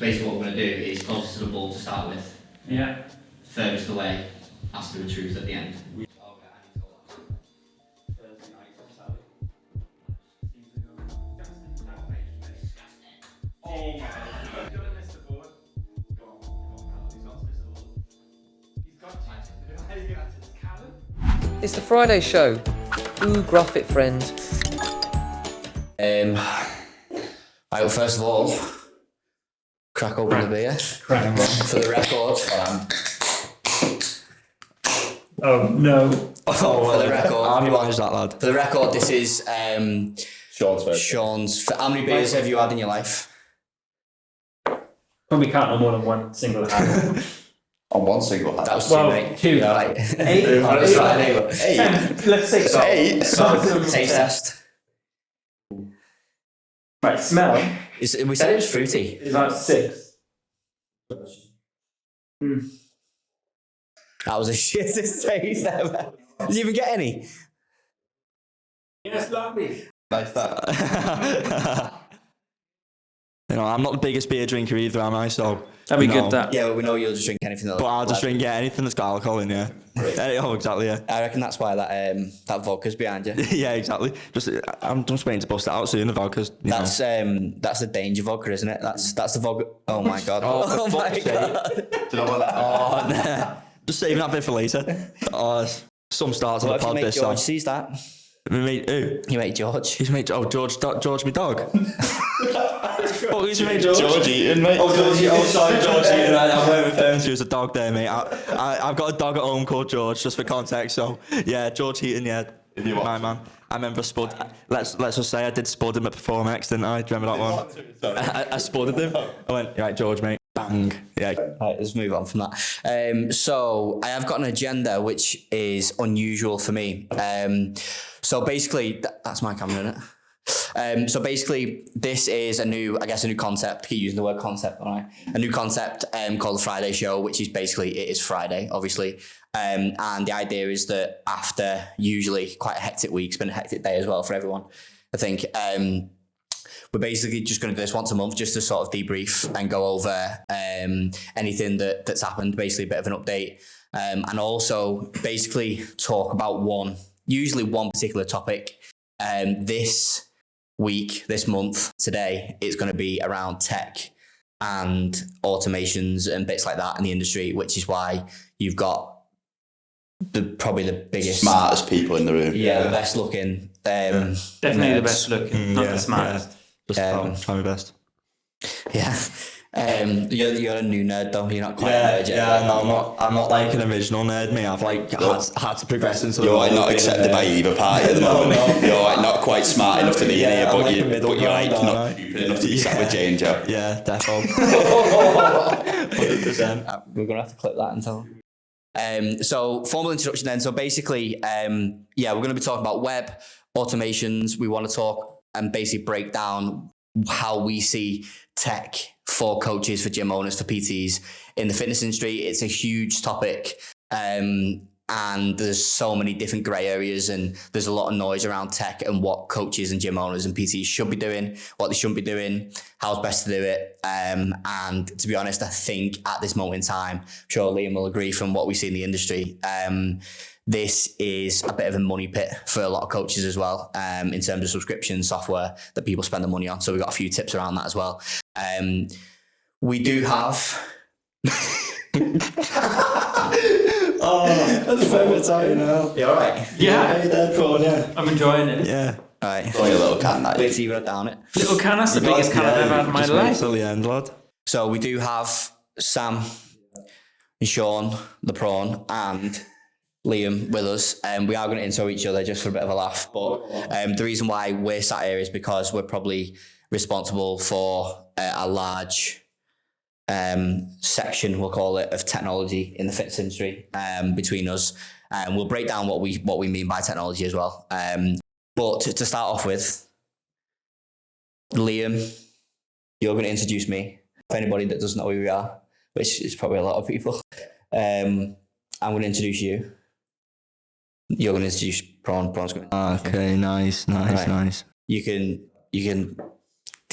basically what we're going to do is closest to the ball to start with. Yeah. Furthest away has to be the truth at the end. It's the Friday show. Ooh, Graphfit friends. Right, well, first of all, crack open the beer. Crack. For the record. Oh, no. For the record. How many wines that, lad? For the record, this is Sean's first. Sean's. How many beers have you had in your life? Probably can't no more than one single hand. On one single hand. That was two, mate. 2. Yeah, right. 8. Oh, that's Friday, but 10. Let's say so. 8. Taste test. Right, smell We said it was fruity. is like 6. That was a shittest taste ever. Did you even get any? Yes, lovely. Nice that. You know, I'm not the biggest beer drinker either, am I? So That'd be no. good, that. Yeah, well, we know you'll just drink anything that. But I'll just drink anything that's got alcohol in, yeah. Oh, exactly, yeah. I reckon that's why that vodka's behind you. Yeah, exactly. I'm just waiting to bust it out soon, the vodka's. That's the danger vodka, isn't it? That's the vodka. Oh my god. Oh, Oh my god. Do you know what that? Oh, no. Just saving that bit for later. Some starts on What the if you pod mate this George song. sees that? My mate, who? You mate George. He's mate. Oh, George, my dog. Oh, he's your mate George. George Eaton, mate. Oh, sorry, George Eaton. I weren't referring to you as a dog there, mate. I've got a dog at home called George, just for context. So, yeah, George Eaton, yeah. My man. I remember Spud. Let's just say I did Spud him at Perform X, didn't I? Do you remember that one? I Spudded him. I went, right, George, mate. Bang. Yeah. Right, let's move on from that. So I have got an agenda which is unusual for me. So basically, that's my camera, isn't it? So basically, this is a new concept. Keep using the word concept, all right? A new concept called the Friday Show, which is basically, it is Friday, obviously. And the idea is that after usually quite a hectic week, it's been a hectic day as well for everyone, I think. We're basically just going to do this once a month just to sort of debrief and go over anything that's happened, basically a bit of an update. And also basically talk about usually one particular topic. This week, this month, today, it's going to be around tech and automations and bits like that in the industry, which is why you've got probably the biggest, Smartest people in the room. the best looking. Definitely the best looking, not the smartest. Just try my best. Yeah. You're a new nerd though. You're not quite a nerd yet. Yeah, no, I'm not like an original nerd, mate. I've like had to progress into the You're role not of accepted being a by nerd. either party at the moment. You're not quite smart enough to be in here, I'm but like a you're middle ground, not aren't I? stupid enough to be sat with Jane Joe. Yeah, definitely. 100%. We're gonna have to clip that until. So formal introduction then. So basically, we're gonna be talking about web automations. We want to talk and basically break down how we see tech for coaches, for gym owners, for PTs in the fitness industry. It's a huge topic. And there's so many different grey areas, and there's a lot of noise around tech and what coaches and gym owners and PTs should be doing, what they shouldn't be doing, how's best to do it. And to be honest, I think at this moment in time, I'm sure Liam will agree from what we see in the industry, this is a bit of a money pit for a lot of coaches as well, in terms of subscription software that people spend the money on. So we've got a few tips around that as well. We do have... Oh, that's the favourite time, you know. You all right? Yeah. I'm enjoying it. Yeah. All right. Only a little can, that Wait is. till you wrote down it. Little can, that's the biggest can I've ever had in my Just wait life. till the end, lad. So we do have Sam and Sean, the prawn, and Liam with us. We are going to intro each other just for a bit of a laugh. But the reason why we're sat here is because we're probably responsible for a large section, we'll call it, of technology in the fitness industry between us. And we'll break down what we mean by technology as well. But to start off with, Liam, you're going to introduce me. For anybody that doesn't know who we are, which is probably a lot of people, I'm going to introduce you. You're going to introduce Prawn. Prawn's going to Okay, nice. Right. Nice. You can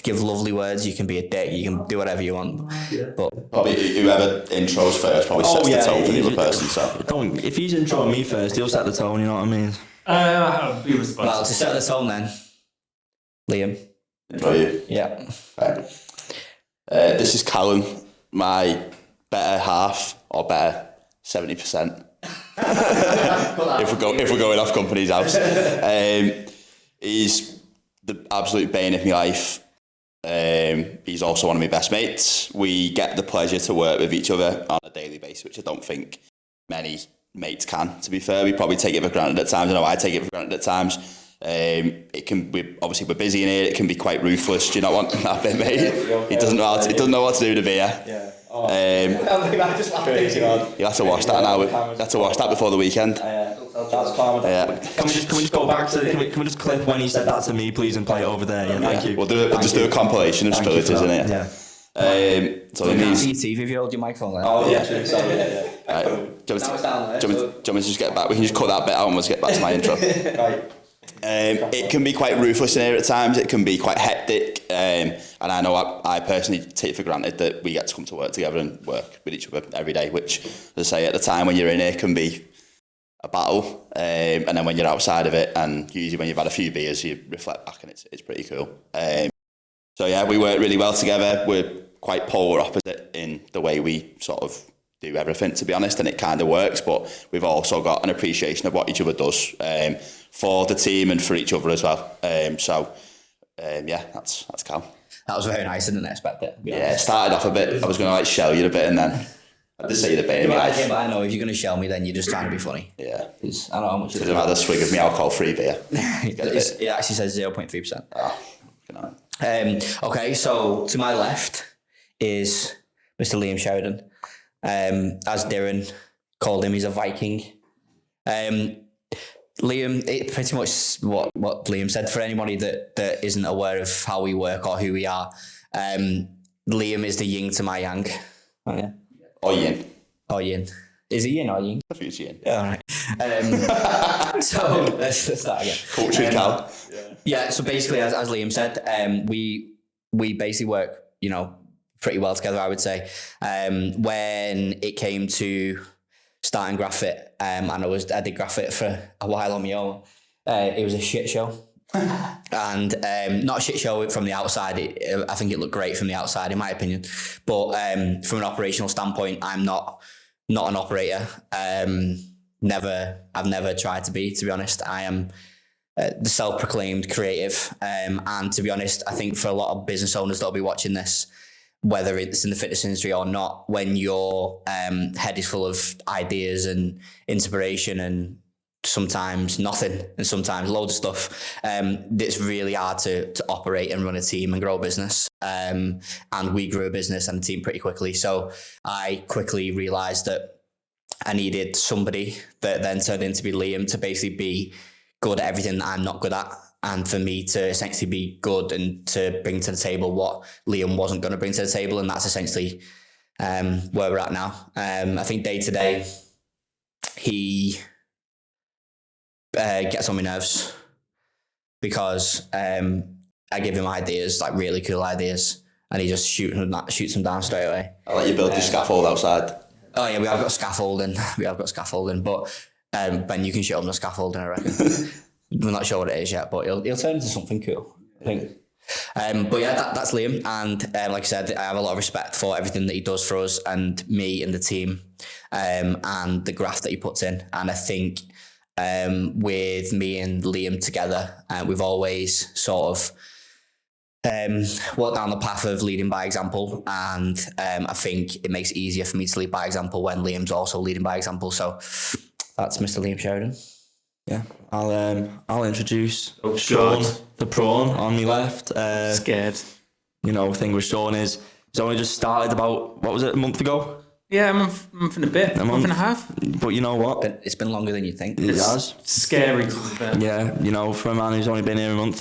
give lovely words, you can be a dick, you can do whatever you want. But Probably whoever intros first probably sets the tone for the other person. So If he's introing me first, he'll set the tone. You know what I mean? I'll be responsible. well, to set the tone then, Liam. intro you. Yeah. Right. This is Callum, my better half or better 70%. if we're going off company's house, he's the absolute bane of my life. He's also one of my best mates. We get the pleasure to work with each other on a daily basis, which I don't think many mates can. To be fair, we probably take it for granted at times. I know I take it for granted at times. It can be, obviously we're busy in here. It can be quite ruthless. Do you not want that bit, mate? He doesn't know what to do with the beer. Yeah. You'll have to wash that now. You'll have to wash that before the weekend. That's calm. Yeah. Can we just go back to? Can we just clip when he said that to me, please, and play it over there? Yeah, thank you. We'll just do a compilation of spillage, isn't it? Yeah. So it You can't means. see your teeth if you hold your microphone there. Oh yeah, sorry. Yeah. Right. Do you want me to just get back? We can just cut that bit out and we'll just get back to my intro. Right. It can be quite ruthless in here at times. It can be quite hectic, and I know I personally take for granted that we get to come to work together and work with each other every day, which, as I say, at the time when you're in here can be a battle, and then when you're outside of it, and usually when you've had a few beers, you reflect back and it's pretty cool. So yeah, we work really well together. We're quite polar opposite in the way we sort of do everything, to be honest, and it kind of works, but we've also got an appreciation of what each other does for the team and for each other as well. Yeah, that's Cal. That was very nice. I didn't expect it. Yeah, it started off a bit, I was going to shell you a bit and then I just say the bit in my life. But I know if you're going to shell me, then you're just trying to be funny. Yeah. 'Cause I know how much Should have had a swig of me alcohol-free beer. it actually says 0.3%. Oh, good night. Okay, so to my left is Mr. Liam Sheridan. As Darren called him, he's a Viking. Liam, it pretty much what Liam said. For anybody that isn't aware of how we work or who we are, Liam is the yin to my yang. Oh yeah. Or yin. Or yin. Is it yin or yin? I think it's yin. Yeah, all right. So let's start again. Culture, Cal. Yeah. So basically, as Liam said, we basically work, pretty well together, I would say. When it came to starting Graphfit, and I did Graphfit for a while on my own, it was a shit show. And not a shit show from the outside. I think it looked great from the outside, in my opinion. But from an operational standpoint, I'm not an operator. I've never tried to be honest. I am the self-proclaimed creative. And to be honest, I think for a lot of business owners that'll be watching this, whether it's in the fitness industry or not, when your head is full of ideas and inspiration and sometimes nothing and sometimes loads of stuff, it's really hard to operate and run a team and grow a business. And we grew a business and a team pretty quickly. So I quickly realised that I needed somebody that then turned into be Liam to basically be good at everything that I'm not good at. And for me to essentially be good and to bring to the table what Liam wasn't going to bring to the table. And that's essentially where we're at now. I think day to day, he gets on my nerves because I give him ideas, like really cool ideas, and he just shoots them down straight away. I'll let you build your scaffold outside. Oh yeah, we have got scaffolding. But Ben, you can show him the scaffolding, I reckon. We're not sure what it is yet, but he'll turn into something cool, I think. But yeah, that's Liam, and like I said, I have a lot of respect for everything that he does for us and me and the team, and the graft that he puts in. And I think with me and Liam together, we've always sort of walked down the path of leading by example, and I think it makes it easier for me to lead by example when Liam's also leading by example. So that's Mr. Liam Sheridan. Yeah, I'll introduce Sean, the prawn on my left. Scared. Thing with Sean is he's only just started about, what was it, a month ago? Yeah, a month and a bit, a month and a half. But you know what? It's been longer than you think. It has. Scary to be fair. Yeah, for a man who's only been here a month,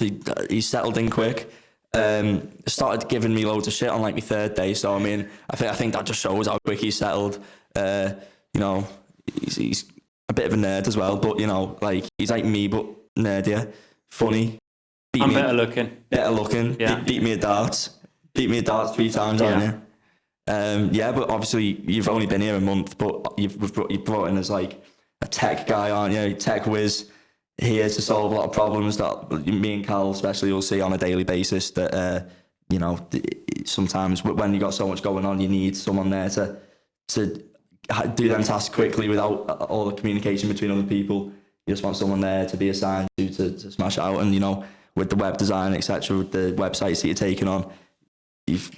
he settled in quick. Started giving me loads of shit on like my third day. So I mean, I think that just shows how quick he settled. He's a bit of a nerd as well, but he's like me but nerdier, funny, beat I'm me, better looking. better looking, Yeah. beat me at darts. Beat me at darts 3 times, haven't you? Yeah, but obviously you've only been here a month, but you've brought in as like a tech guy, aren't you? Tech whiz, here to solve a lot of problems that me and Cal especially will see on a daily basis. That you know, sometimes when you got so much going on, you need someone there to do them tasks quickly without all the communication between other people. You just want someone there to be assigned to smash it out. And you know, with the web design, etc., with the websites that you're taking on, you've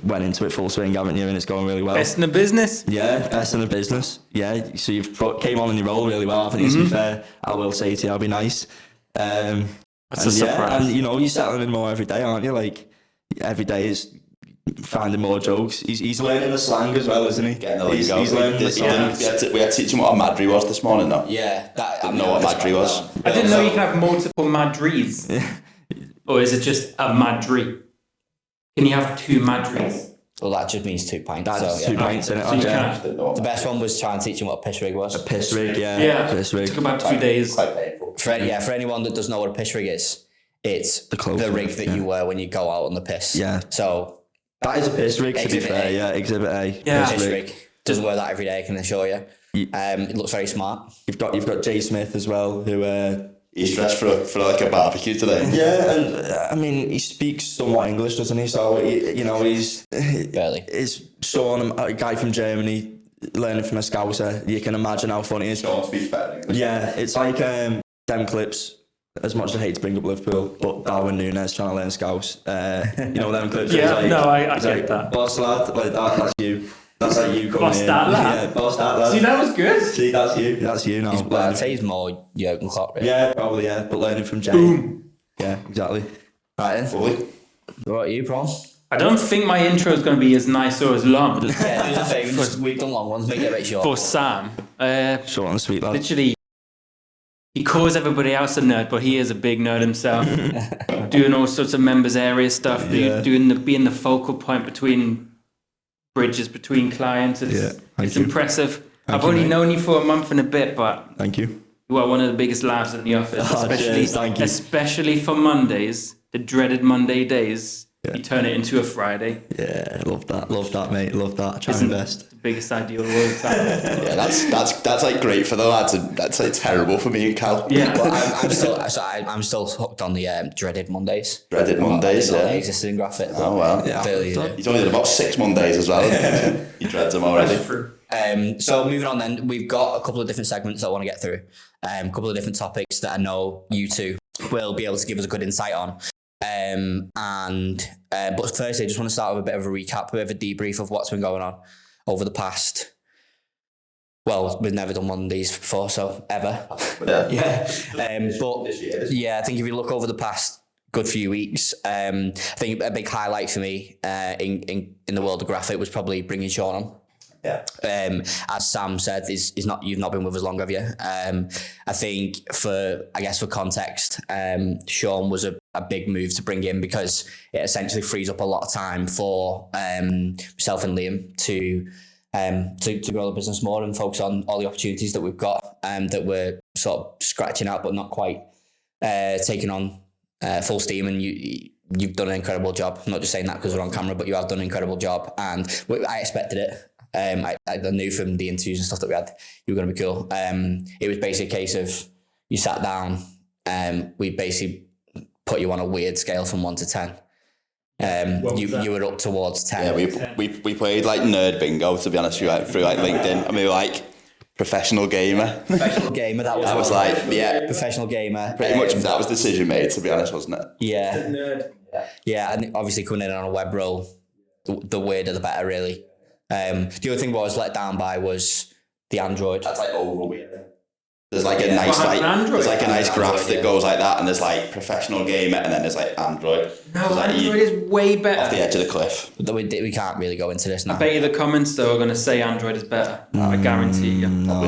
went into it full swing, haven't you? And it's going really well. Best in the business. Yeah, best in the business. Yeah, so you've came on in your role really well. I think to be fair, I will say to you, I'll be nice. That's a And surprise. and you know, you're settling in more every day, aren't you? Like every day is finding more jokes. He's learning the slang as well, isn't he? He's learning the slang. We had to teach him what a madri was this morning, though. Yeah, that Didn't know what a madri was. I didn't know you can have multiple madris. Or is it just a madri? Can you have 2 madris? Well, that just means 2 pints. That's so, 2 pints in it. So you Yeah. can. The best one was trying to teach him what a piss rig was. A piss rig, Yeah. piss rig. Took about 2 days. Quite painful. For anyone that doesn't know what a piss rig is, it's The clothes the rig rig, that yeah. you wear when you go out on the piss. Yeah. So That is a piss rig, to be Exhibit fair. A. Yeah, Exhibit A. Yeah. piss rig. Doesn't wear that every day, I can assure you. It looks very smart. You've got Jay Smith as well, who. He's dressed for like a barbecue today. Yeah, and I mean, he speaks somewhat English, doesn't he? So you know, he's Sean, a guy from Germany, learning from a Scouser. You can imagine how funny it is. Don't speak better English. Yeah, it's like them clips. As much as I hate to bring up Liverpool, but Darwin Núñez trying to learn Scouse. You know them clips. Yeah, it's like, no, I it's get like, that. Boss lad, like that. That's you. That's like you coming Boss in. that lad. Yeah, boss that lad. See, that was good. See, that's you. That's you now. Well, I'd say he's more Jurgen Klopp, really. Yeah, probably. Yeah, but learning from Jay. Boom. Yeah, exactly. Right then. Lovely. What about you, Prom? I don't think my intro is going to be as nice or as long. Yeah, do us a favour. We've done long ones. Make it a bit short. For Sam, Short and sweet, lad. literally, he calls everybody else a nerd, but he is a big nerd himself. Doing all sorts of members area stuff, Yeah. being the focal point between bridges between clients. It's thank you. impressive. Thank I've you, only mate. known you for a month and a bit, but Thank you. you are one of the biggest laughs in the office, Oh, cheers, thank you. especially for Mondays, the dreaded Monday days. Yeah. You turn it into a Friday. Yeah, love that, mate. Love that. Try my best. The biggest ideal of all time. Yeah, that's like great for the lads, and that's like terrible for me and Cal. Yeah. Well, I'm still hooked on the dreaded Mondays. Dreaded Mondays, I didn't know yeah. they existed in Graphfit. Oh well. Yeah, clearly you do. He's only done about 6 Mondays as well. He dreads them already. So moving on then, we've got a couple of different segments I want to get through. A couple of different topics that I know you two will be able to give us a good insight on. But firstly, I just want to start with a bit of a recap, a bit of a debrief of what's been going on over the past. Well, we've never done one of these before, so ever. Yeah. But yeah, I think if you look over the past good few weeks, I think a big highlight for me in the world of Graphfit was probably bringing Sean on. Yeah. As Sam said, you've not been with us long, have you? I think for context, Sean was a big move to bring in because it essentially frees up a lot of time for myself and Liam to grow the business more and focus on all the opportunities that we've got that we're sort of scratching out but not quite taking on full steam. And you've done an incredible job. I'm not just saying that because we're on camera, but you have done an incredible job, and I expected it. I knew from the interviews and stuff that we had, you were going to be cool. It was basically a case of you sat down, we basically put you on a weird scale from 1 to 10. You were up towards 10. Yeah, we played like nerd bingo, to be honest, through like LinkedIn, and we were like professional gamer. Professional gamer, that was. I was like, yeah, Professional gamer. pretty much that was the decision made, to be honest, wasn't it? Yeah. Yeah, and obviously coming in on a web role, the weirder the better, really. The other thing I was let down by was the Android. That's like over weird. There's like a nice there's like a nice graph that goes like that, and there's like professional gamer, and then there's like Android. No, It's like Android is way off the better. edge of the cliff. But we can't really go into this now. I bet you the comments though are going to say Android is better. I guarantee you. No.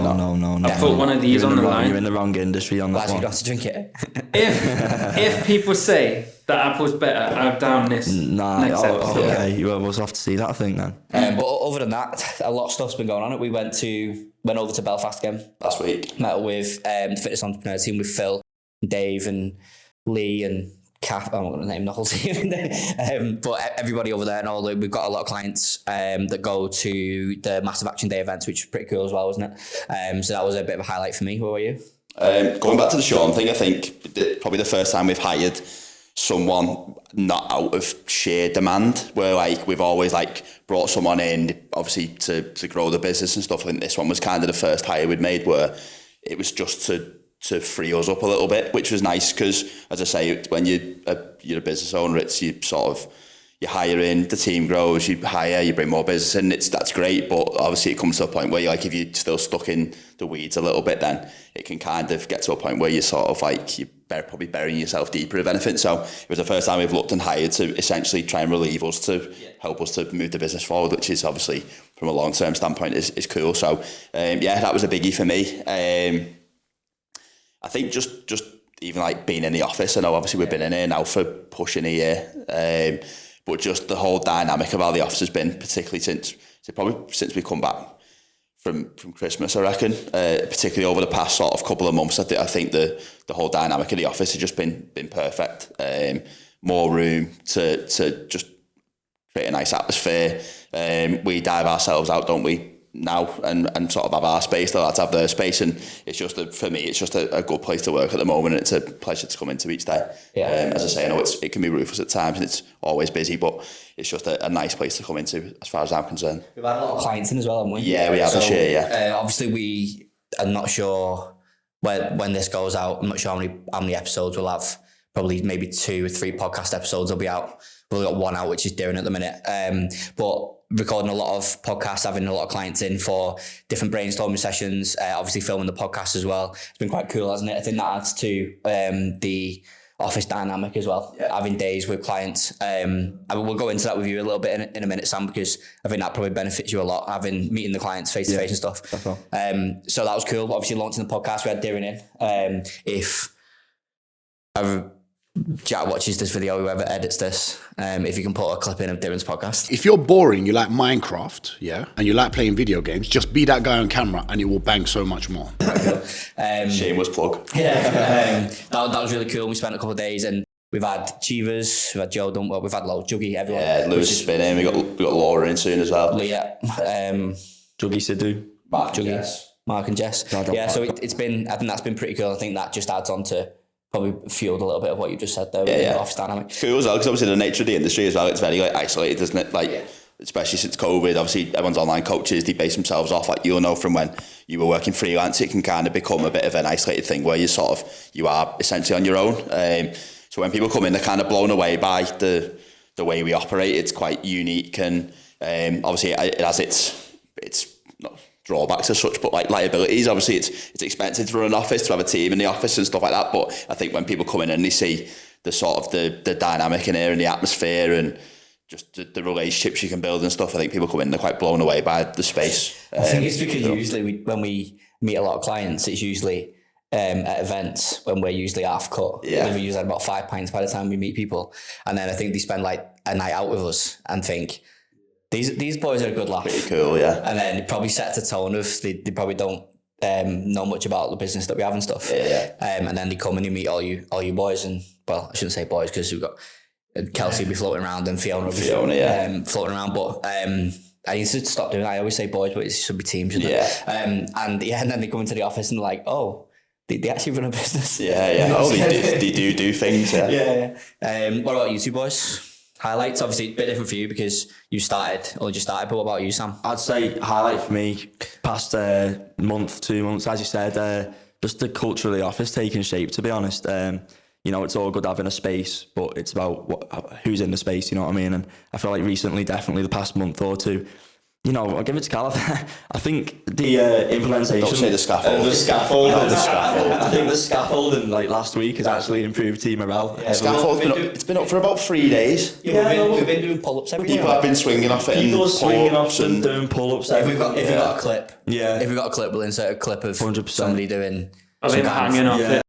I put one of these on the line. You're in the wrong industry on Well, that actually, you one. don't have to drink it. If people say that Apple's better, I'll down this next episode. Okay. You will have to see that, I think, then. But other than that, a lot of stuff's been going on. We went over to Belfast again. Last week. Met with the fitness entrepreneur team with Phil, Dave, and Lee, and I'm not going to name the whole team, but everybody over there and all. We've got a lot of clients that go to the Massive Action Day events, which is pretty cool as well, wasn't it? So that was a bit of a highlight for me. What were you? Going back to the Sean thing, I think probably the first time we've hired someone not out of sheer demand, where like we've always like brought someone in obviously to grow the business and stuff. I think this one was kind of the first hire we'd made where it was just to free us up a little bit, which was nice because, as I say, when you're a business owner, it's you hire in, the team grows, you hire, you bring more business in, that's great, but obviously it comes to a point where if you're still stuck in the weeds a little bit, then it can kind of get to a point where you're sort of like, you're probably burying yourself deeper if anything. So it was the first time we've looked and hired to essentially try and relieve us, to help us to move the business forward, which is obviously from a long-term standpoint is cool. So that was a biggie for me. I think just even like being in the office, I know obviously we've been in here now for pushing a year, but just the whole dynamic of how the office has been, particularly since we come back from Christmas, I reckon, particularly over the past sort of couple of months, I think the whole dynamic of the office has just been perfect. More room to just create a nice atmosphere. We dive ourselves out, don't we, now, and sort of have our space, the lads have their space, and it's just for me it's just a good place to work at the moment, and it's a pleasure to come into each day. As I say, I know it can be ruthless at times and it's always busy, but it's just a nice place to come into as far as I'm concerned. We've had a lot of clients in as well, haven't we? Yeah, we have this year, obviously we are not sure when this goes out. I'm not sure how many episodes we'll have. Probably maybe 2 or 3 podcast episodes will be out. We've got one out, which is Darren at the minute. But recording a lot of podcasts, having a lot of clients in for different brainstorming sessions, obviously filming the podcast as well. It's been quite cool, hasn't it? I think that adds to the office dynamic as well, having days with clients. And we'll go into that with you a little bit in a minute, Sam, because I think that probably benefits you a lot, meeting the clients face to face and stuff. So that was cool. Obviously launching the podcast, we had Darren in. If Jack watches this video, whoever edits this, if you can put a clip in of Darren's podcast. If you're boring, you like Minecraft, and you like playing video games, just be that guy on camera and it will bang so much more. Shameless plug. That was really cool. We spent a couple of days and we've had Cheevers, we've had Joe Dunwell, we've had Low, Juggy, everyone. Yeah, Lewis has been in, we got Laura in soon as well. Leah, Juggy Sidhu. Mark and Jess. So it's been, I think that's been pretty cool. I think that just adds on to probably fueled a little bit of what you just said there with the office dynamic. Cool as well, because obviously the nature of the industry as well, it's very isolated, isn't it? Especially since COVID, obviously everyone's online coaches, they base themselves off, you'll know from when you were working freelance, it can kind of become a bit of an isolated thing where you are essentially on your own. So when people come in, they're kind of blown away by the way we operate. It's quite unique, and obviously it has its not drawbacks as such, but liabilities. Obviously it's expensive to run an office, to have a team in the office and stuff like that, but I think when people come in and they see the sort of the dynamic in here and the atmosphere and just the relationships you can build and stuff, I think people come in, they're quite blown away by the space. I think it's because usually when we meet a lot of clients, it's usually at events when we're usually half cut. We usually have about 5 pints by the time we meet people, and then I think they spend a night out with us and think, These boys are a good laugh. Pretty cool, yeah. And then it probably sets a tone of they probably don't know much about the business that we have and stuff. And then they come and you meet all you boys, and well, I shouldn't say boys because we've got Kelsey will be floating around and Fiona will be floating around. But I need to stop doing that. I always say boys, but it should be teams, shouldn't it? And then they come into the office and they're like, oh, they actually run a business. Oh, they do things. What about you two boys? Highlights, obviously a bit different for you because you started, but what about you, Sam? I'd say highlight for me, past month, 2 months, as you said, just the culture of the office taking shape, to be honest. It's all good having a space, but it's about who's in the space, you know what I mean? And I feel like recently, definitely the past month or two, I'll give it to Callum. I think the implementation... Don't say the scaffold. The scaffold. I think the scaffolding last week has actually improved team morale. Scaffold's it's been up for about 3 days. We've been doing pull-ups every day. People have been swinging off it. People are swinging off and doing pull-ups. If we've got a clip, if we've got a clip, we'll insert a clip of 100%. Somebody doing... hanging off it.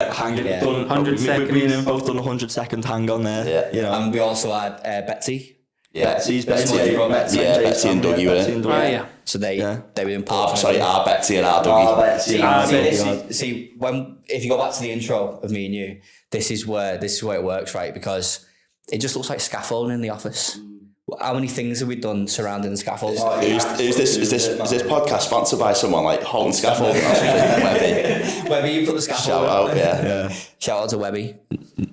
Hanging, 100 seconds. Me and him both done 100-second hang on there. And we also had Betsy. Betsy and Dougie were in. So they were important. Our Betsy and our Dougie. See, if you go back to the intro of me and you, this is where it works, right? Because it just looks like scaffolding in the office. How many things have we done surrounding the scaffold? Is this podcast sponsored by someone like Holton Scaffolding or something? Webby, you put the scaffold. Shout out, yeah. Shout out to Webby.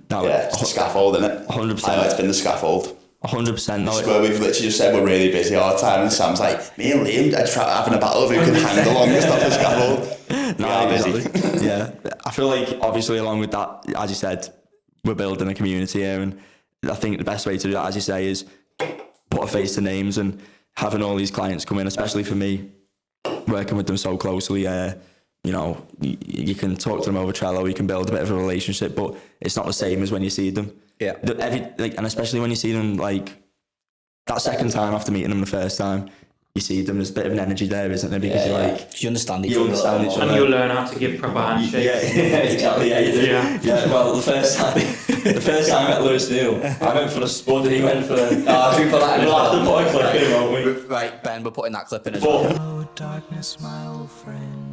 No, it's the scaffold, isn't it? 100%. It's been the scaffold. 100%. No, It's where we've literally just said we're really busy all the time, and Sam's like, me and Liam are having a battle of who can hang the longest off the scaffold. We are busy. Yeah, I feel like obviously along with that, as you said, we're building a community here, and I think the best way to do that, as you say, is put a face to names, and having all these clients come in, especially for me, working with them so closely. You know, you can talk to them over Trello, you can build a bit of a relationship, but it's not the same as when you see them. Yeah. And especially when you see them, like, that second time after meeting them the first time, you see them, there's a bit of an energy there, isn't there? Because you're like... You understand each other. And you'll learn how to give proper handshakes. Yeah, exactly, yeah, you do. Yeah, well, the first time I met Lewis Neal, I went for the spud and he went for the... We'll have to put a clip in, won't we? Right, Ben, we're putting that clip in as well. Hello, darkness, my old friend.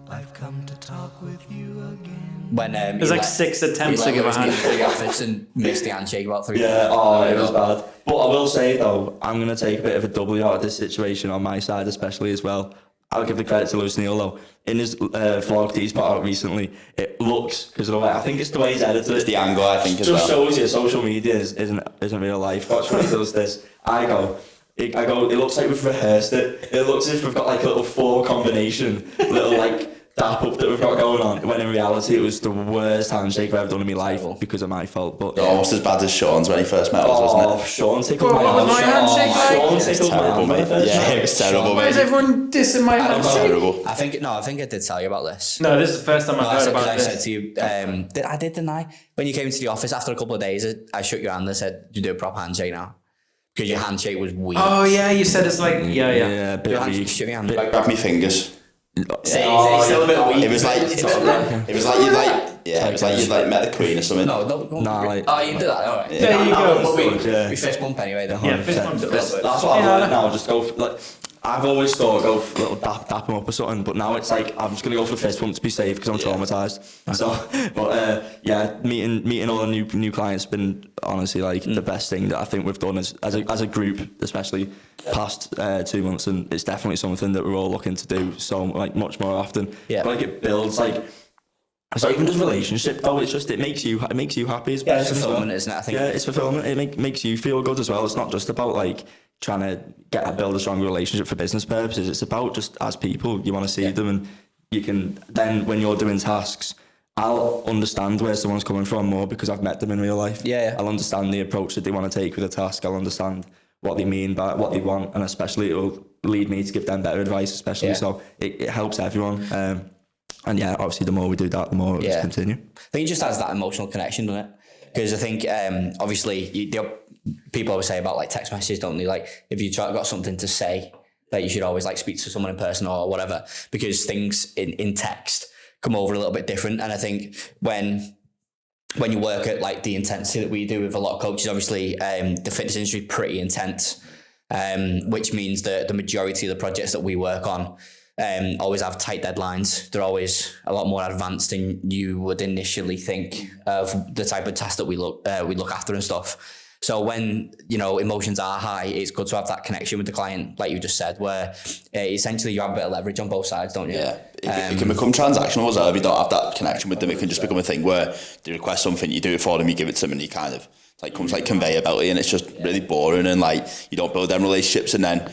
I've come to talk with you again. When There's like 6 attempts to give a handshake. And missed the handshake about 3 Yeah, it was bad. But I will say though, I'm going to take a bit of a W out of this situation on my side, especially as well. I'll give the credit to Lewis Neal though. In his vlog that he's put out recently, it looks, because of the way, I think it's the way he's edited it. It's the angle, I think, as well. Just shows you social media isn't real life. Watch when he does this. I go, it looks like we've rehearsed it. It looks as if we've got like a little 4 combination, little like dap up that we've got going on, when in reality it was the worst handshake I've ever done in my life because of my fault. But almost as bad as Sean's when he first met us, wasn't it? Sean tickled my What was my handshake like? Sean tickled my Terrible, mate. Yeah, it was terrible, Why is mate. everyone dissing my handshake? Terrible. I think I did tell you about this. No, this is the first time I've heard about I said this. to you, didn't I? When you came into the office after a couple of days, I shook your hand and said, you do a proper handshake now. Because your handshake was weak. Oh yeah, you said it's like, yeah. a bit Your hand, weak. shook your hand. Like, grab me fingers. It's still a bit weak. It was like you'd like met the Queen or something. No, like... Oh, you did that, alright. There you go. We fist bump anyway, then. Yeah, fist bump's the best. That's what I've learned now. Just go for, like, I've always thought go for a little dap him up or something, but now it's like I'm just gonna go for the fist bump to be safe because I'm traumatized. So, but yeah, meeting all the new clients has been honestly like the best thing that I think we've done as a group, especially past 2 months, and it's definitely something that we're all looking to do so like much more often. Yeah, but, like it builds like. It's not even just relationship though. It's just it makes you happy as well. It's fulfillment, fulfillment, isn't it? I think. Yeah, it's fulfillment. It makes you feel good as well. It's not just about like trying to build a strong relationship for business purposes. It's about just as people, you want to see them, and you can then when you're doing tasks, I'll understand where someone's coming from more because I've met them in real life. Yeah. I'll understand the approach that they want to take with a task. I'll understand what they mean by what they want, and especially it will lead me to give them better advice. Especially so it helps everyone. And yeah, obviously the more we do that, the more it'll just continue. I think it just has that emotional connection, doesn't it? Because I think obviously people always say about like text messages, don't they? Like if you got something to say, that you should always like speak to someone in person or whatever, because things in text come over a little bit different. And I think when you work at like the intensity that we do with a lot of coaches, obviously the fitness industry is pretty intense, which means that the majority of the projects that we work on always have tight deadlines. They're always a lot more advanced than you would initially think of the type of tasks that we look after and stuff. So when, emotions are high, it's good to have that connection with the client, like you just said, where essentially you have a bit of leverage on both sides, don't you? Yeah, it can become transactional as well. If you don't have that connection with them, it can just become a thing where they request something, you do it for them, you give it to them, and you kind of, like comes like conveyor belty, and it's just really boring, and like you don't build them relationships, and then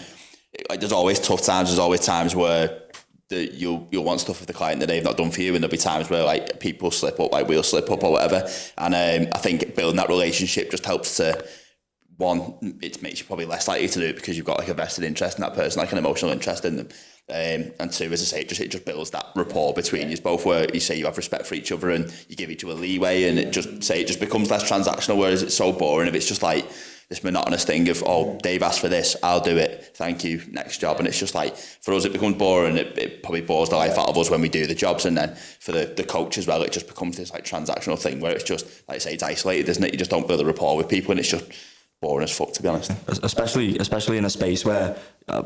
like there's always tough times. There's always times where you'll want stuff with the client that they've not done for you, and there'll be times where like people slip up, like we'll slip up or whatever. And I think building that relationship just helps to, one, it makes you probably less likely to do it because you've got like a vested interest in that person, like an emotional interest in them. And two, as I say, it just builds that rapport between you both, where you say you have respect for each other and you give each other leeway, and it just becomes less transactional. Whereas it's so boring if it's just like this monotonous thing of, oh, Dave asked for this, I'll do it, thank you, next job. And it's just like, for us it becomes boring. It probably bores the life out of us when we do the jobs, and then for the coach as well, it just becomes this like transactional thing where it's just, like I say, it's isolated, isn't it? You just don't build a rapport with people, and it's just boring as fuck, to be honest. Especially in a space where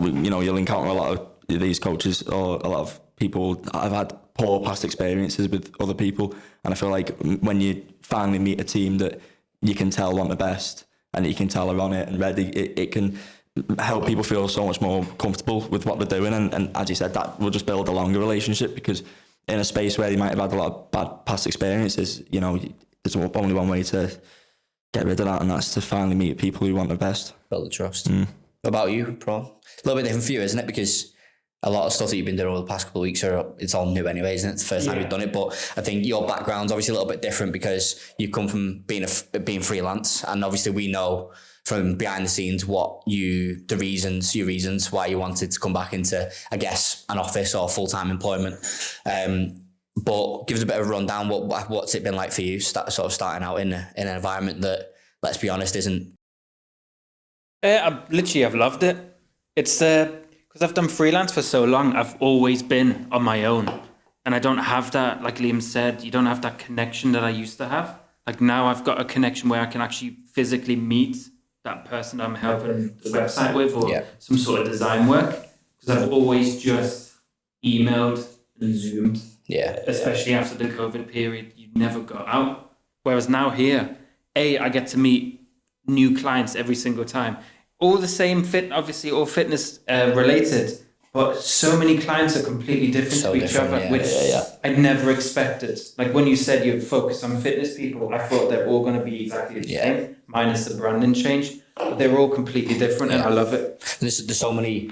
you'll encounter a lot of these coaches or a lot of people that have had poor past experiences with other people, and I feel like when you finally meet a team that you can tell want the best and you can tell are on it and ready, it can help people feel so much more comfortable with what they're doing, and as you said, that will just build a longer relationship, because in a space where you might have had a lot of bad past experiences, there's only one way to get rid of that, and that's to finally meet people who want the best. Build the trust. What about you, Pro? A little bit different for you, isn't it? Because a lot of stuff that you've been doing over the past couple of weeks, it's all new anyway, isn't it? It's the first time you've done it, but I think your background's obviously a little bit different because you come from being freelance, and obviously we know from behind the scenes your reasons why you wanted to come back into, I guess, an office or full-time employment. But give us a bit of a rundown. What's it been like for you, starting out in an environment that, let's be honest, isn't. I've loved it. It's because I've done freelance for so long. I've always been on my own, and I don't have that. Like Liam said, you don't have that connection that I used to have. Like now, I've got a connection where I can actually physically meet that person I'm helping the website with, or some sort of design work. Because I've always just emailed and Zoomed. Yeah. Especially after the COVID period, you never got out. Whereas now here, I get to meet new clients every single time. All the same obviously all fitness related, but so many clients are completely different to each other, which I never expected. Like when you said you focus on fitness people, I thought they're all going to be exactly the same, minus the branding change. But they're all completely different, and I love it. There's so many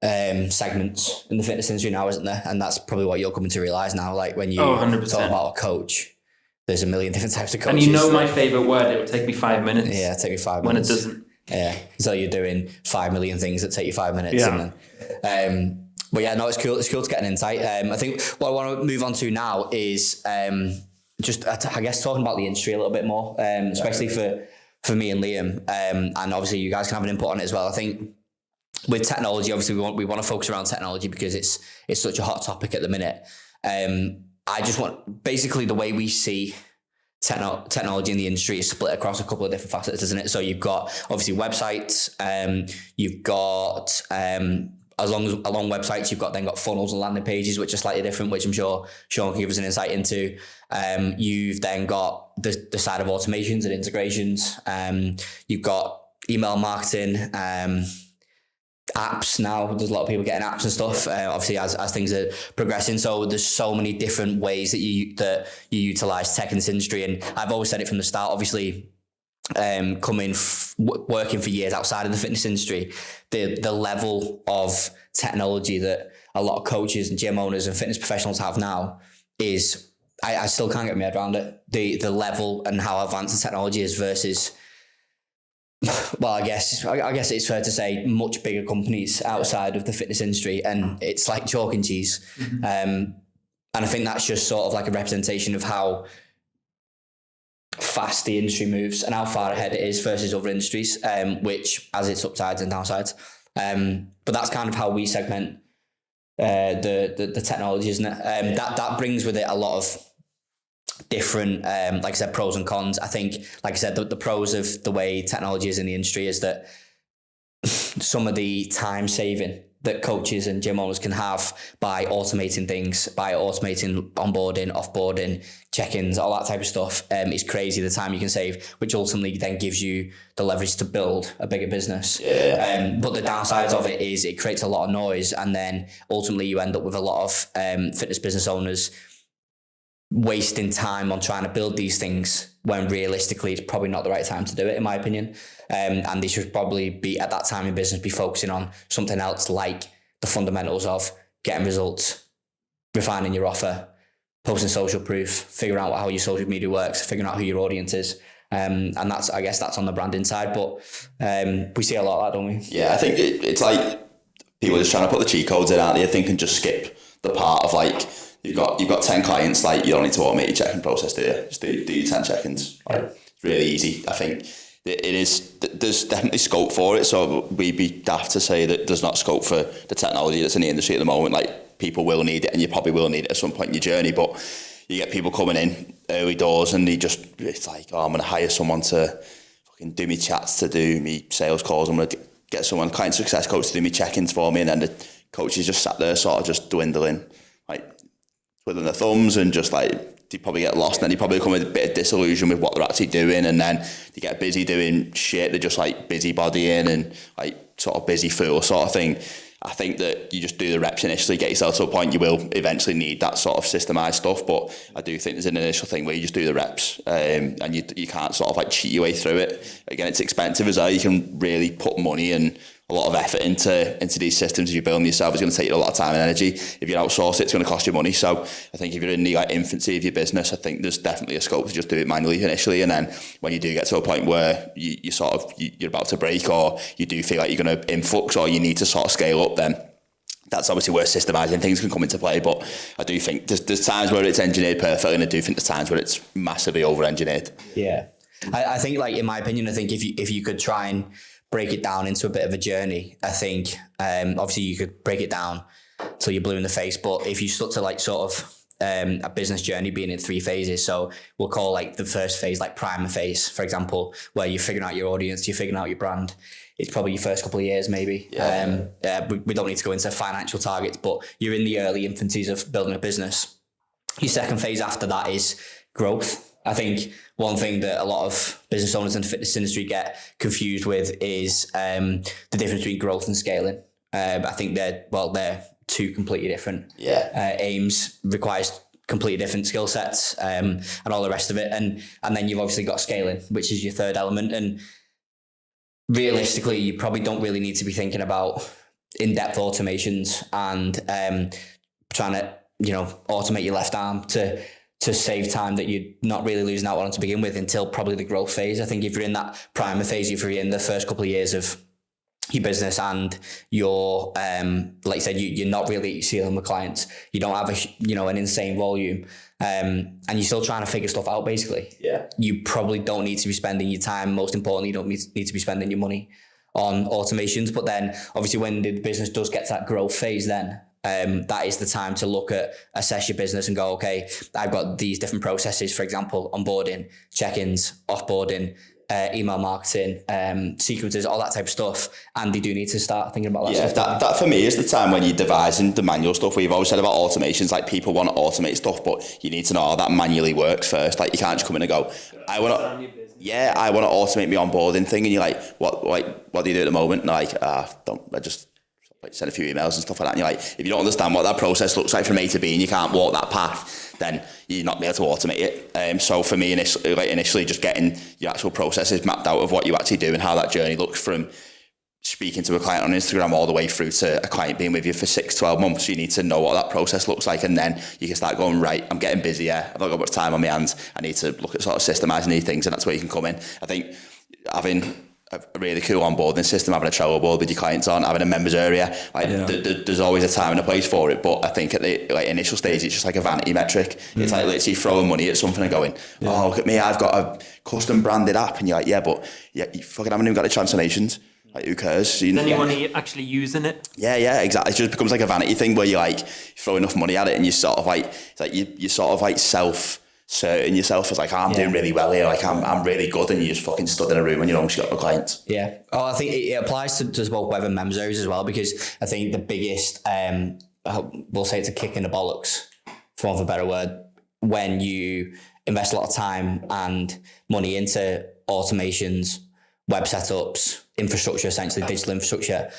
segments in the fitness industry now, isn't there? And that's probably what you're coming to realise now. Like when you 100%. talk about a coach, there's a million different types of coaches. And my favourite word, it would take me 5 minutes. Yeah, take me 5 minutes. When it doesn't. Yeah, so you're doing 5 million things that take you 5 minutes. Yeah. And then, but yeah, no, it's cool. It's cool to get an insight. I think what I want to move on to now is just, I guess, talking about the industry a little bit more, especially for me and Liam. And obviously you guys can have an input on it as well. I think with technology, obviously we want to focus around technology because it's such a hot topic at the minute. I just want, basically the way we see technology in the industry is split across a couple of different facets, isn't it? So you've got obviously websites, you've got along websites, you've got funnels and landing pages, which are slightly different, which I'm sure Sean can give us an insight into. You've then got the side of automations and integrations. You've got email marketing, apps now. There's a lot of people getting apps and stuff, obviously as things are progressing. So there's so many different ways that you utilize tech in this industry. And I've always said it from the start, obviously, working for years outside of the fitness industry, the level of technology that a lot of coaches and gym owners and fitness professionals have now is, I still can't get my head around it. The level and how advanced the technology is versus, well, I guess it's fair to say much bigger companies outside of the fitness industry, and it's like chalk and cheese. Mm-hmm. And I think that's just sort of like a representation of how fast the industry moves and how far ahead it is versus other industries, which has its upsides and downsides. But that's kind of how we segment the technology, isn't it? That brings with it a lot of different, like I said, pros and cons. I think, like I said, the pros of the way technology is in the industry is that some of the time saving that coaches and gym owners can have by automating things, by automating onboarding, offboarding, check-ins, all that type of stuff, is crazy, the time you can save, which ultimately then gives you the leverage to build a bigger business. Yeah. But the downsides of it is it creates a lot of noise, and then ultimately you end up with a lot of fitness business owners wasting time on trying to build these things when realistically it's probably not the right time to do it, in my opinion. And they should probably be, at that time in business, be focusing on something else like the fundamentals of getting results, refining your offer, posting social proof, figuring out how your social media works, figuring out who your audience is. And that's, I guess that's on the branding side, but we see a lot of that, don't we? Yeah, I think it's like people are just trying to put the cheat codes in, aren't they? I think, and just skip the part of like, you've got 10 clients, like you don't need to automate your check-in process, do you? Just do your 10 check-ins. Like, it's really easy. I think it is, there's definitely scope for it. So we'd be daft to say that there's not scope for the technology that's in the industry at the moment. Like, people will need it, and you probably will need it at some point in your journey, but you get people coming in early doors and it's like, oh, I'm going to hire someone to fucking do me chats, to do me sales calls. I'm going to get someone, client success coach, to do me check-ins for me, and then the coaches just sat there sort of just dwindling, like twiddling their thumbs, and just like they probably get lost, and then they probably become a bit of disillusion with what they're actually doing, and then they get busy doing shit. They're just like busybodying and like sort of busy fool sort of thing. I think that you just do the reps initially, get yourself to a point. You will eventually need that sort of systemized stuff, but I do think there's an initial thing where you just do the reps, and you can't sort of like cheat your way through it. Again, it's expensive as well. You can really put money and a lot of effort into these systems. If you're building yourself, it's going to take you a lot of time and energy. If you outsource it, it's going to cost you money. So I think if you're in the like infancy of your business, I think there's definitely a scope to just do it manually initially, and then when you do get to a point where you're about to break, or you do feel like you're going to influx, or you need to sort of scale up, then that's obviously where systemizing things can come into play. But I do think there's times where it's engineered perfectly, and I do think there's times where it's massively over-engineered. Yeah, I think, like, in my opinion, I think if you could try and break it down into a bit of a journey, I think obviously you could break it down till you're blue in the face, but if you stuck to like sort of a business journey being in 3 phases, so we'll call like the first phase like primer phase, for example, where you're figuring out your audience, you're figuring out your brand. It's probably your first couple of years maybe. We don't need to go into financial targets, but you're in the early infancies of building a business. Your second phase after that is growth. I think one thing that a lot of business owners in the fitness industry get confused with is the difference between growth and scaling. I think they're 2 completely different aims, requires completely different skill sets and all the rest of it. And then you've obviously got scaling, which is your third element. And realistically, you probably don't really need to be thinking about in-depth automations and trying to, automate your left arm to save time that you're not really losing out on to begin with until probably the growth phase. I think if you're in that primer phase, if you're in the first couple of years of your business and you're, like I said, you're not really sealing with clients, you don't have an insane volume, and you're still trying to figure stuff out basically. Yeah. You probably don't need to be spending your time. Most importantly, you don't need to be spending your money on automations. But then obviously when the business does get to that growth phase, then that is the time to assess your business and go, okay, I've got these different processes, for example, onboarding, check-ins, offboarding, email marketing, sequences, all that type of stuff. And they do need to start thinking about that stuff. That for me is the time when you're devising the manual stuff. We've always said about automations, like people want to automate stuff, but you need to know how that manually works first. Like you can't just come in and go, I want to automate my onboarding thing. And you're like, what do you do at the moment? And I just send a few emails and stuff like that. And you're like, if you don't understand what that process looks like from A to B and you can't walk that path, then you're not able to automate it. So for me, initially just getting your actual processes mapped out of what you actually do and how that journey looks from speaking to a client on Instagram all the way through to a client being with you for 6-12 months. You need to know what that process looks like, and then you can start going, right, I'm getting busier, I've not got much time on my hands, I need to look at sort of systemizing these things, and that's where you can come in. I think having a really cool onboarding system, having a Trello board with your clients on, having a members area, there's always a time and a place for it. But I think at the initial stage, it's just like a vanity metric. It's like literally throwing money at something and going, oh, look at me, I've got a custom branded app. And you're like, you fucking haven't even got the transformations. Like, who cares? Is anyone actually using it? Yeah, exactly. It just becomes like a vanity thing where you throw enough money at it, and you sort of it's like you sort of self-certain yourself as I'm doing really well here, I'm really good, and you just fucking stood in a room and you almost got the clients. Yeah. Oh, I think it applies to both web and members areas as well, because I think the biggest, we'll say it's a kick in the bollocks, for want of a better word, when you invest a lot of time and money into automations, web setups, infrastructure, essentially digital infrastructure,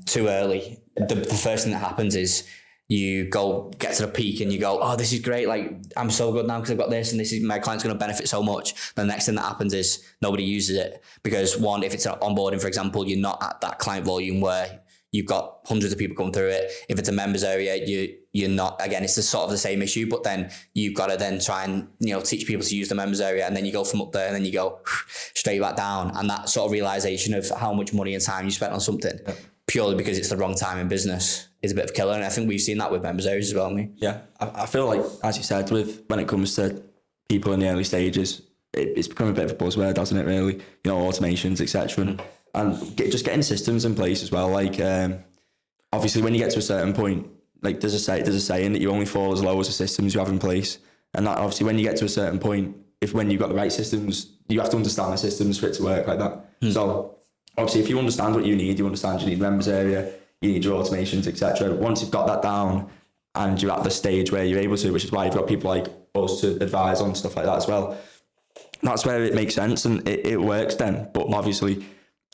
too early. The first thing that happens is you get to the peak and you go, oh, this is great. Like, I'm so good now because I've got this, and my client's going to benefit so much. Then the next thing that happens is nobody uses it because, one, if it's onboarding, for example, you're not at that client volume where you've got hundreds of people going through it. If it's a members area, you're not, again, it's sort of the same issue, but then you've got to then try and, teach people to use the members area, and then you go from up there and then you go straight back down. And that sort of realization of how much money and time you spent on something purely because it's the wrong time in business is a bit of a killer. And I think we've seen that with members areas as well, me. Yeah, I feel like, as you said, when it comes to people in the early stages, it's become a bit of a buzzword, hasn't it, really? Automations, etc. And just getting systems in place as well. Obviously, when you get to a certain point, there's a saying that you only fall as low as the systems you have in place. And that obviously, when you get to a certain point, if when you've got the right systems, you have to understand the systems for it to work like that. So obviously, if you understand what you need members area, you need your automations, etc. Once you've got that down and you're at the stage where you're able to, which is why you've got people like us to advise on stuff like that as well, that's where it makes sense and it works then. But obviously,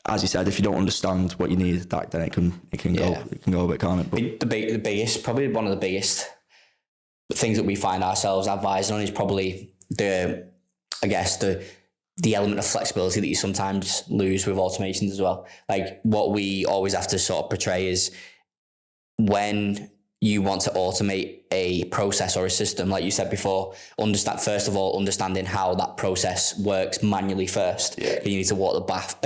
as you said, if you don't understand what you need, then it can go a bit, can't it? But the biggest, probably one of the biggest things that we find ourselves advising on is probably the element of flexibility that you sometimes lose with automations as well. Like what we always have to sort of portray is when you want to automate a process or a system, like you said before, understanding how that process works manually first. Yeah. You need to walk the path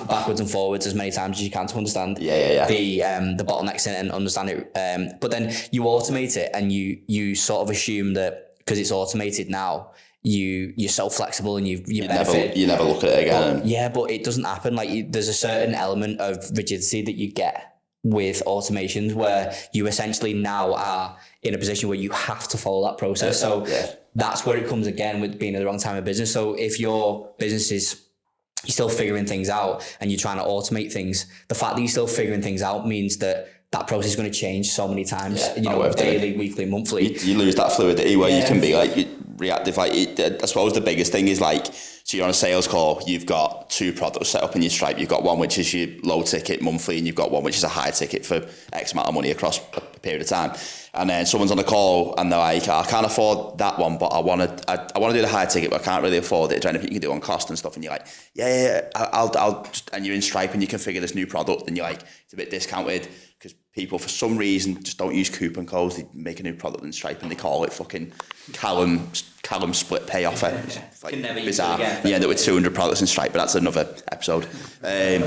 backwards and forwards as many times as you can to understand the bottlenecks in it and understand it. But then you automate it and you sort of assume that because it's automated now, you're so flexible and you benefit. You never look at it again. But it doesn't happen. Like there's a certain element of rigidity that you get with automations where you essentially now are in a position where you have to follow that process. So that's where it comes again with being at the wrong time of business. So if your business is, you're still figuring things out and you're trying to automate things, the fact that you're still figuring things out means that process is going to change so many times, daily, weekly, monthly. You lose that fluidity where you can be like reactive. Like I suppose the biggest thing is like, so you're on a sales call, you've got 2 products set up in your Stripe. You've got one which is your low ticket monthly, and you've got one which is a high ticket for X amount of money across a period of time. And then someone's on a call and they're like, I can't afford that one, but I want to do the high ticket, but I can't really afford it. Is there anything you can do on cost and stuff? And you're like, I'll just, and you're in Stripe and you configure this new product and you're like, it's a bit discounted. Because people, for some reason, just don't use coupon codes. They make a new product in Stripe and they call it fucking Callum split pay offer. It's like bizarre. You end up with 200 products in Stripe, but that's another episode. And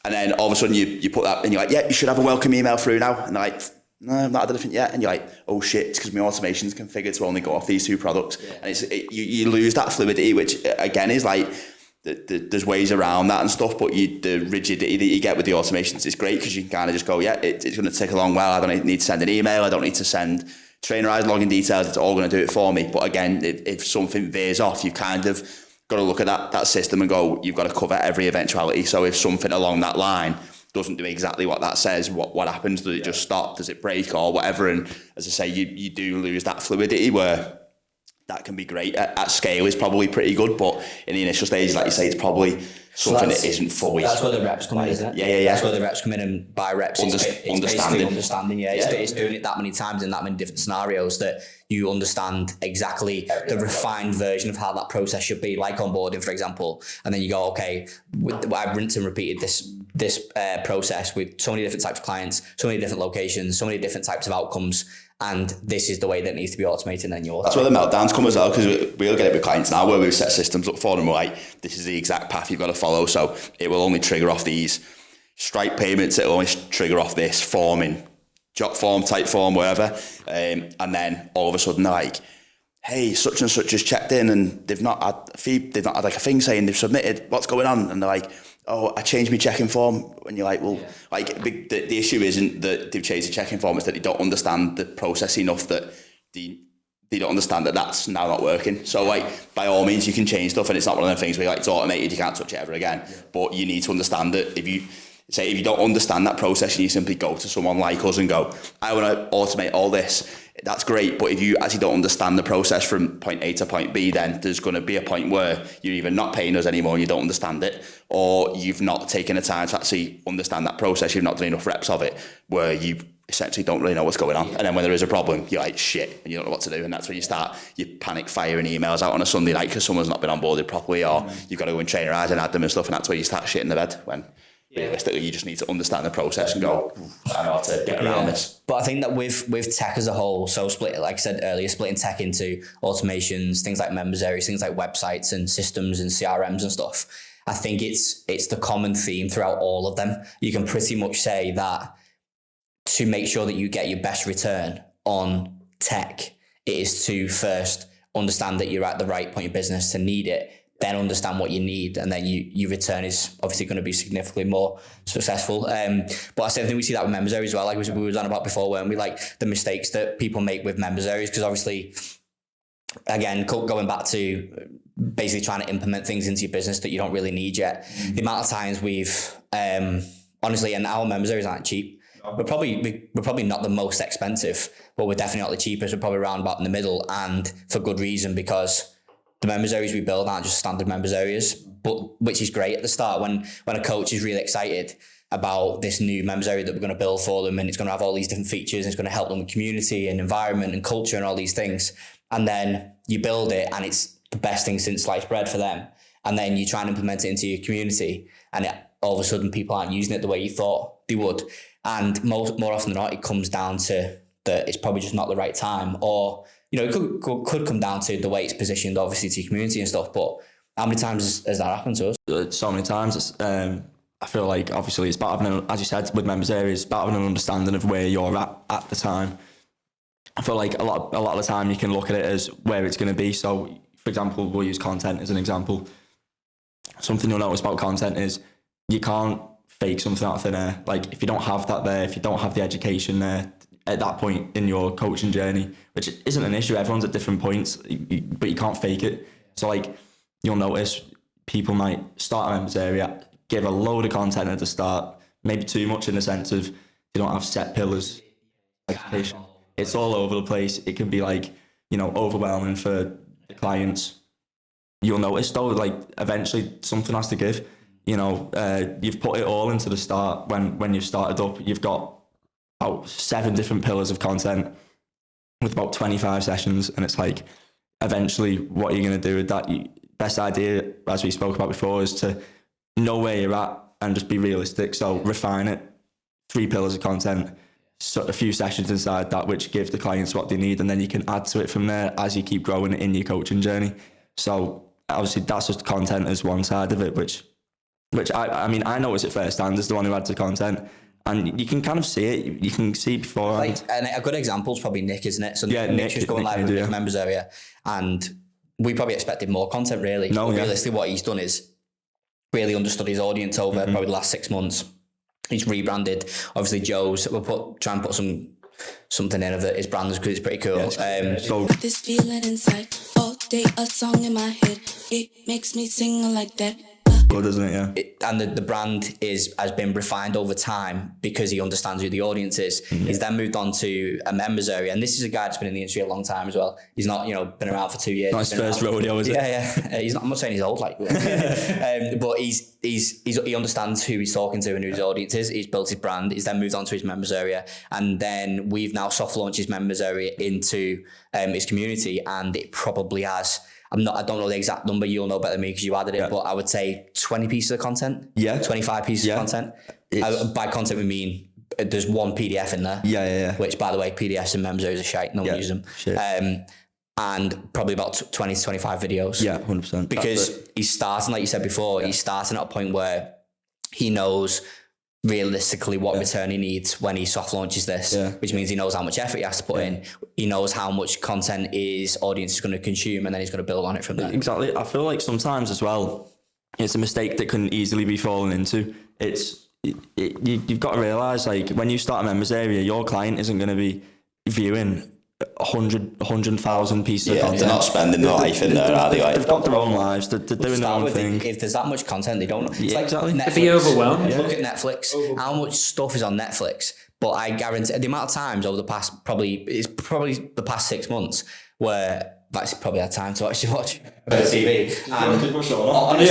then all of a sudden you put that and you're like, you should have a welcome email through now. And they're like, no, I've not had anything yet. And you're like, oh shit, it's because my automation's configured to only go off these 2 products. Yeah. And you lose that fluidity, which again is like, there's ways around that and stuff, but the rigidity that you get with the automations is great because you can kind of just go, it's going to tick along well. I don't need to send an email. I don't need to send trainerized login details. It's all going to do it for me. But again, if something veers off, you've kind of got to look at that system and go, you've got to cover every eventuality. So if something along that line doesn't do exactly what that says, what happens? Does it just stop? Does it break or whatever? And as I say, you do lose that fluidity where that can be great. At scale is probably pretty good, but in the initial stages, like you say, it's probably something that isn't fully. That's where the reps come in, isn't it? Yeah. That's where the reps come in, and by reps, it's basically understanding. It's doing it that many times in that many different scenarios that you understand exactly the refined version of how that process should be, like onboarding, for example. And then you go, okay, I've rinsed and repeated this process with so many different types of clients, so many different locations, so many different types of outcomes. And this is the way that needs to be automated. And then that's where the meltdowns come as well, because we'll get it with clients now where we've set systems up for them. We're like, this is the exact path you've got to follow. So it will only trigger off these Stripe payments. It'll only trigger off this form in job form, type form, wherever. And then all of a sudden they're like, hey, such and such has checked in and they've not had like a thing saying they've submitted. What's going on? And they're like, oh, I changed my check-in form. And you're like, well, the issue isn't that they've changed the check-in form, it's that they don't understand the process enough that they don't understand that that's now not working. So like, by all means, you can change stuff and it's not one of them things where it's automated, you can't touch it ever again. Yeah. But you need to understand that if you don't understand that process and you simply go to someone like us and go, I want to automate all this, that's great. But if you actually don't understand the process from point A to point B, then there's going to be a point where you're either not paying us anymore and you don't understand it, or you've not taken the time to actually understand that process. You've not done enough reps of it where you essentially don't really know what's going on. Yeah. And then when there is a problem, you're like, shit, and you don't know what to do. And that's when you panic firing emails out on a Sunday night because someone's not been onboarded properly, or you've got to go and trainerize and add them and stuff. And that's where you start shitting the bed when realistically you just need to understand the process and go, I know how to get around this. But I think that with tech as a whole, so split, like I said earlier, splitting tech into automations, things like members areas, things like websites and systems and CRMs and stuff, I think it's the common theme throughout all of them. You can pretty much say that to make sure that you get your best return on tech, it is to first understand that you're at the right point of business to need it, then understand what you need, and then your return is obviously going to be significantly more successful. But I think we see that with members areas as well, like we were on about before, weren't we? Like the mistakes that people make with members areas, because obviously again, going back to basically trying to implement things into your business that you don't really need yet. The amount of times we've, honestly, and our members areas aren't cheap. We're probably not the most expensive, but we're definitely not the cheapest. We're probably around about in the middle, and for good reason, because the members areas we build aren't just standard members areas, but which is great at the start when a coach is really excited about this new members area that we're going to build for them, and it's going to have all these different features, and it's going to help them with community and environment and culture and all these things. And then you build it, and it's the best thing since sliced bread for them. And then you try and implement it into your community, and all of a sudden people aren't using it the way you thought they would. And more often than not, it comes down to that it's probably just not the right time, or it could come down to the way it's positioned, obviously, to your community and stuff. But how many times has that happened to us? So many times. I feel like obviously it's about having, as you said, with members areas, about having an understanding of where you're at the time. I feel like a lot of the time you can look at it as where it's going to be. So, for example, we'll use content as an example. Something you'll notice about content is you can't fake something out of thin air. Like, if you don't have that there, if you don't have the education there at that point in your coaching journey, which isn't an issue, everyone's at different points, but you can't fake it. So, like, you'll notice people might start a members area, give a load of content at the start, maybe too much in the sense of they don't have set pillars. Education. It's all over the place. It can be like, overwhelming for the clients. You'll notice though, like, eventually something has to give. You've put it all into the start when you've started up. You've got about 7 different pillars of content with about 25 sessions, and it's like, eventually, what are you going to do with that? Best idea, as we spoke about before, is to know where you're at and just be realistic. So refine it. 3 pillars of content, so a few sessions inside that which give the clients what they need, and then you can add to it from there as you keep growing in your coaching journey. So obviously that's just content as one side of it, which I mean I notice it firsthand as the one who adds the content, and you can kind of see it. You can see before. Like, and a good example is probably Nick, isn't it? So yeah, Nick was going live with the members area, and we probably expected more content, really. No, but realistically, what he's done is really understood his audience over probably the last 6 months. He's rebranded. Obviously, Joe's. We'll try and put something in of it. His brand is because it's pretty cool. So this feeling inside all day, a song in my head. It makes me sing like that. good, isn't it? Yeah. And the brand has been refined over time because he understands who the audience is. Mm-hmm. He's then moved on to a members area, and this is a guy that's been in the industry a long time as well. He's not, been around for 2 years. Not his first rodeo, is it? Yeah. He's not. I'm not saying he's old, but he understands who he's talking to and who his audience is. He's built his brand. He's then moved on to his members area, and then we've now soft launched his members area into his community, and it probably has. I don't know the exact number. You'll know better than me because you added it, but I would say 20 pieces of content. Yeah. 25 pieces of content. By content, we mean there's one PDF in there. Yeah. Which, by the way, PDFs and members areas are shite. No one uses them. Shit. And probably about 20 to 25 videos. Yeah, 100%. Because he's starting, like you said before, he's starting at a point where he knows realistically what return he needs when he soft launches this, which means he knows how much effort he has to put in. He knows how much content his audience is going to consume, and then he's going to build on it from there. Exactly. I feel like sometimes as well, it's a mistake that can easily be fallen into. You've got to realise, like, when you start a members area, your client isn't going to be viewing 100,000 pieces of content. They're not spending their life in there, are they? They've got their own lives. They're doing their own thing. If there's that much content, they don't. It's like exactly. Netflix. They'd be overwhelmed. Look at Netflix. How much stuff is on Netflix? But I guarantee the amount of times over the past probably the past 6 months where that's probably had time to actually watch TV. Honestly,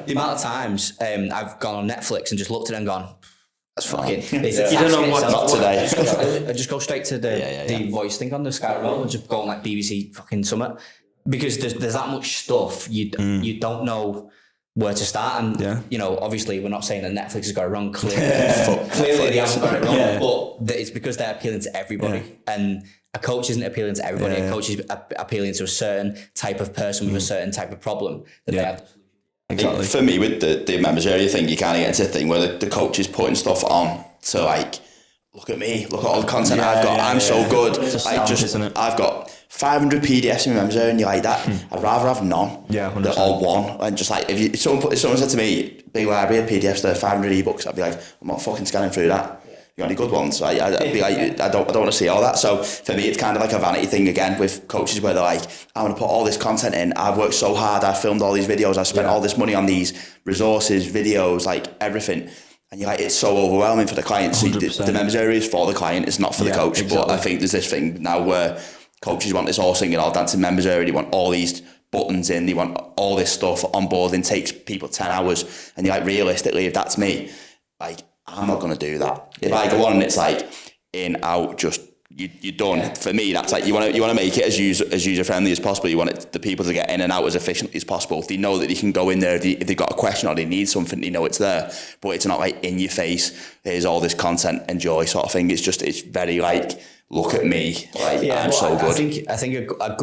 the amount of times I've gone on Netflix and just looked at it and gone, that's fucking. You don't know what not today. I just go straight to the voice thing on the Sky Remote and just go on like BBC fucking Summit, because there's that much stuff you don't know where to start, and obviously we're not saying that Netflix has got it wrong. Clearly they haven't got it wrong, but it's because they're appealing to everybody, and a coach isn't appealing to everybody. A coach is appealing to a certain type of person with a certain type of problem that they have. Exactly. For me, with the members area thing, you kind of get into a thing where the coach is putting stuff on to, like, look at me, look at all the content I've got. I'm so good. I've got 500 PDFs in my members area, and you're like that. I'd rather have none. Yeah, 100%. They're all one. And just like if someone said to me, big library of PDFs, there are 500 ebooks, I'd be like, I'm not fucking scanning through that. got any good ones? I'd be like, I don't want to see all that. So for me, it's kind of like a vanity thing again with coaches where they're like, I want to put all this content in. I've worked so hard. I've filmed all these videos. I've spent all this money on these resources, videos, like everything. And you're like, it's so overwhelming for the client. So the members area is for the client. It's not for the coach. Exactly. But I think there's this thing now where coaches want this all singing, all dancing members area. They want all these buttons in. They want all this stuff. Onboarding takes people 10 hours. And you're like, realistically, if that's me, like, I'm not going to do that. If I go on and it's like in, out, just you're done. For me, that's like you want to make it as user friendly as possible. You want the people to get in and out as efficiently as possible. If they know that they can go in there, if they've got a question or they need something, they know it's there. But it's not like in your face. Here's all this content, enjoy sort of thing. It's very like, look at me, like I'm so good. I think a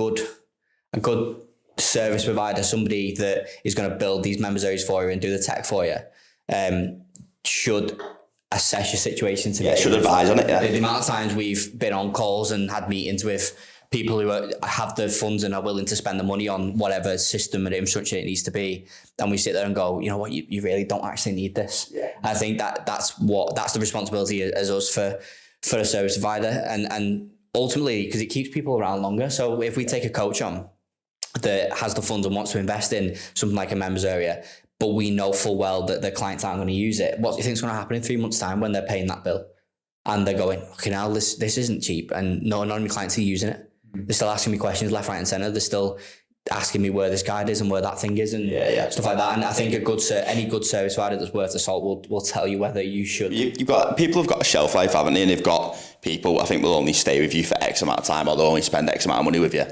good service provider, somebody that is going to build these members areas for you and do the tech for you, should assess your situation today. Yeah, should advise on it. Yeah. The amount of times we've been on calls and had meetings with people who have the funds and are willing to spend the money on whatever system and infrastructure it needs to be, and we sit there and go, you know what, you really don't actually need this. Yeah. I think that's the responsibility as us for a service provider, and ultimately because it keeps people around longer. So if we take a coach on that has the funds and wants to invest in something like a members area, but we know full well that the clients aren't going to use it, what do you think is going to happen in 3 months' time when they're paying that bill? And they're going, okay, now this isn't cheap, and none of my clients are using it. They're still asking me questions left, right, and centre. They're still asking me where this guide is and where that thing is and stuff like that. And I think any good service provider that's worth the salt will tell you whether you should. You've got people who've got a shelf life, haven't they? And they've got people I think will only stay with you for X amount of time, or they'll only spend X amount of money with you.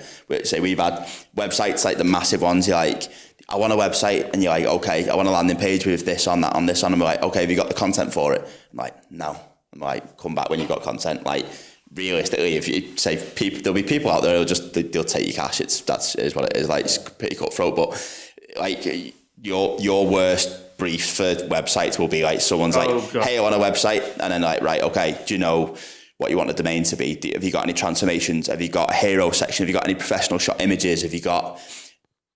Say we've had websites like the massive ones. You're like, I want a website, and you're like, okay, I want a landing page with this on, that on, this on. And we're like, okay, have you got the content for it? I'm like, no. I'm like, come back when you've got content. Like, realistically, if you say people, there'll be people out there they'll take your cash. That is what it is. Like, it's pretty cutthroat. But like your worst briefs for websites will be like someone's hey, I want a website, and then like, right, okay, do you know what you want the domain to be? Have you got any transformations? Have you got a hero section? Have you got any professional shot images? Have you got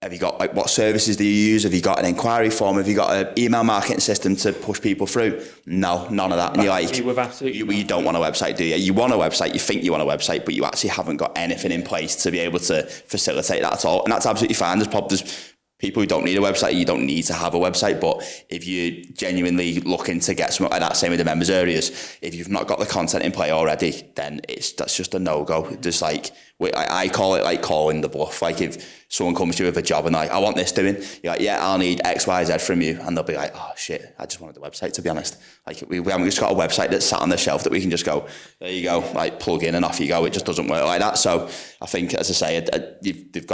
like what services do you use? Have you got an inquiry form? Have you got an email marketing system to push people through? No, none of that. And you're like, you don't want a website, do you? You want a website, you think you want a website, but you actually haven't got anything in place to be able to facilitate that at all. And that's absolutely fine. There's people who don't need a website. You don't need to have a website. But if you're genuinely looking to get something like that, same with the members areas, if you've not got the content in play already, then that's just a no-go. Just like, I call it like calling the bluff. Like if someone comes to you with a job and like, I want this doing, you're like, yeah, I'll need X, Y, Z from you. And they'll be like, oh shit, I just wanted the website, to be honest. Like we haven't just got a website that's sat on the shelf that we can just go, there you go, like plug in and off you go. It just doesn't work like that. So I think, as I say, people have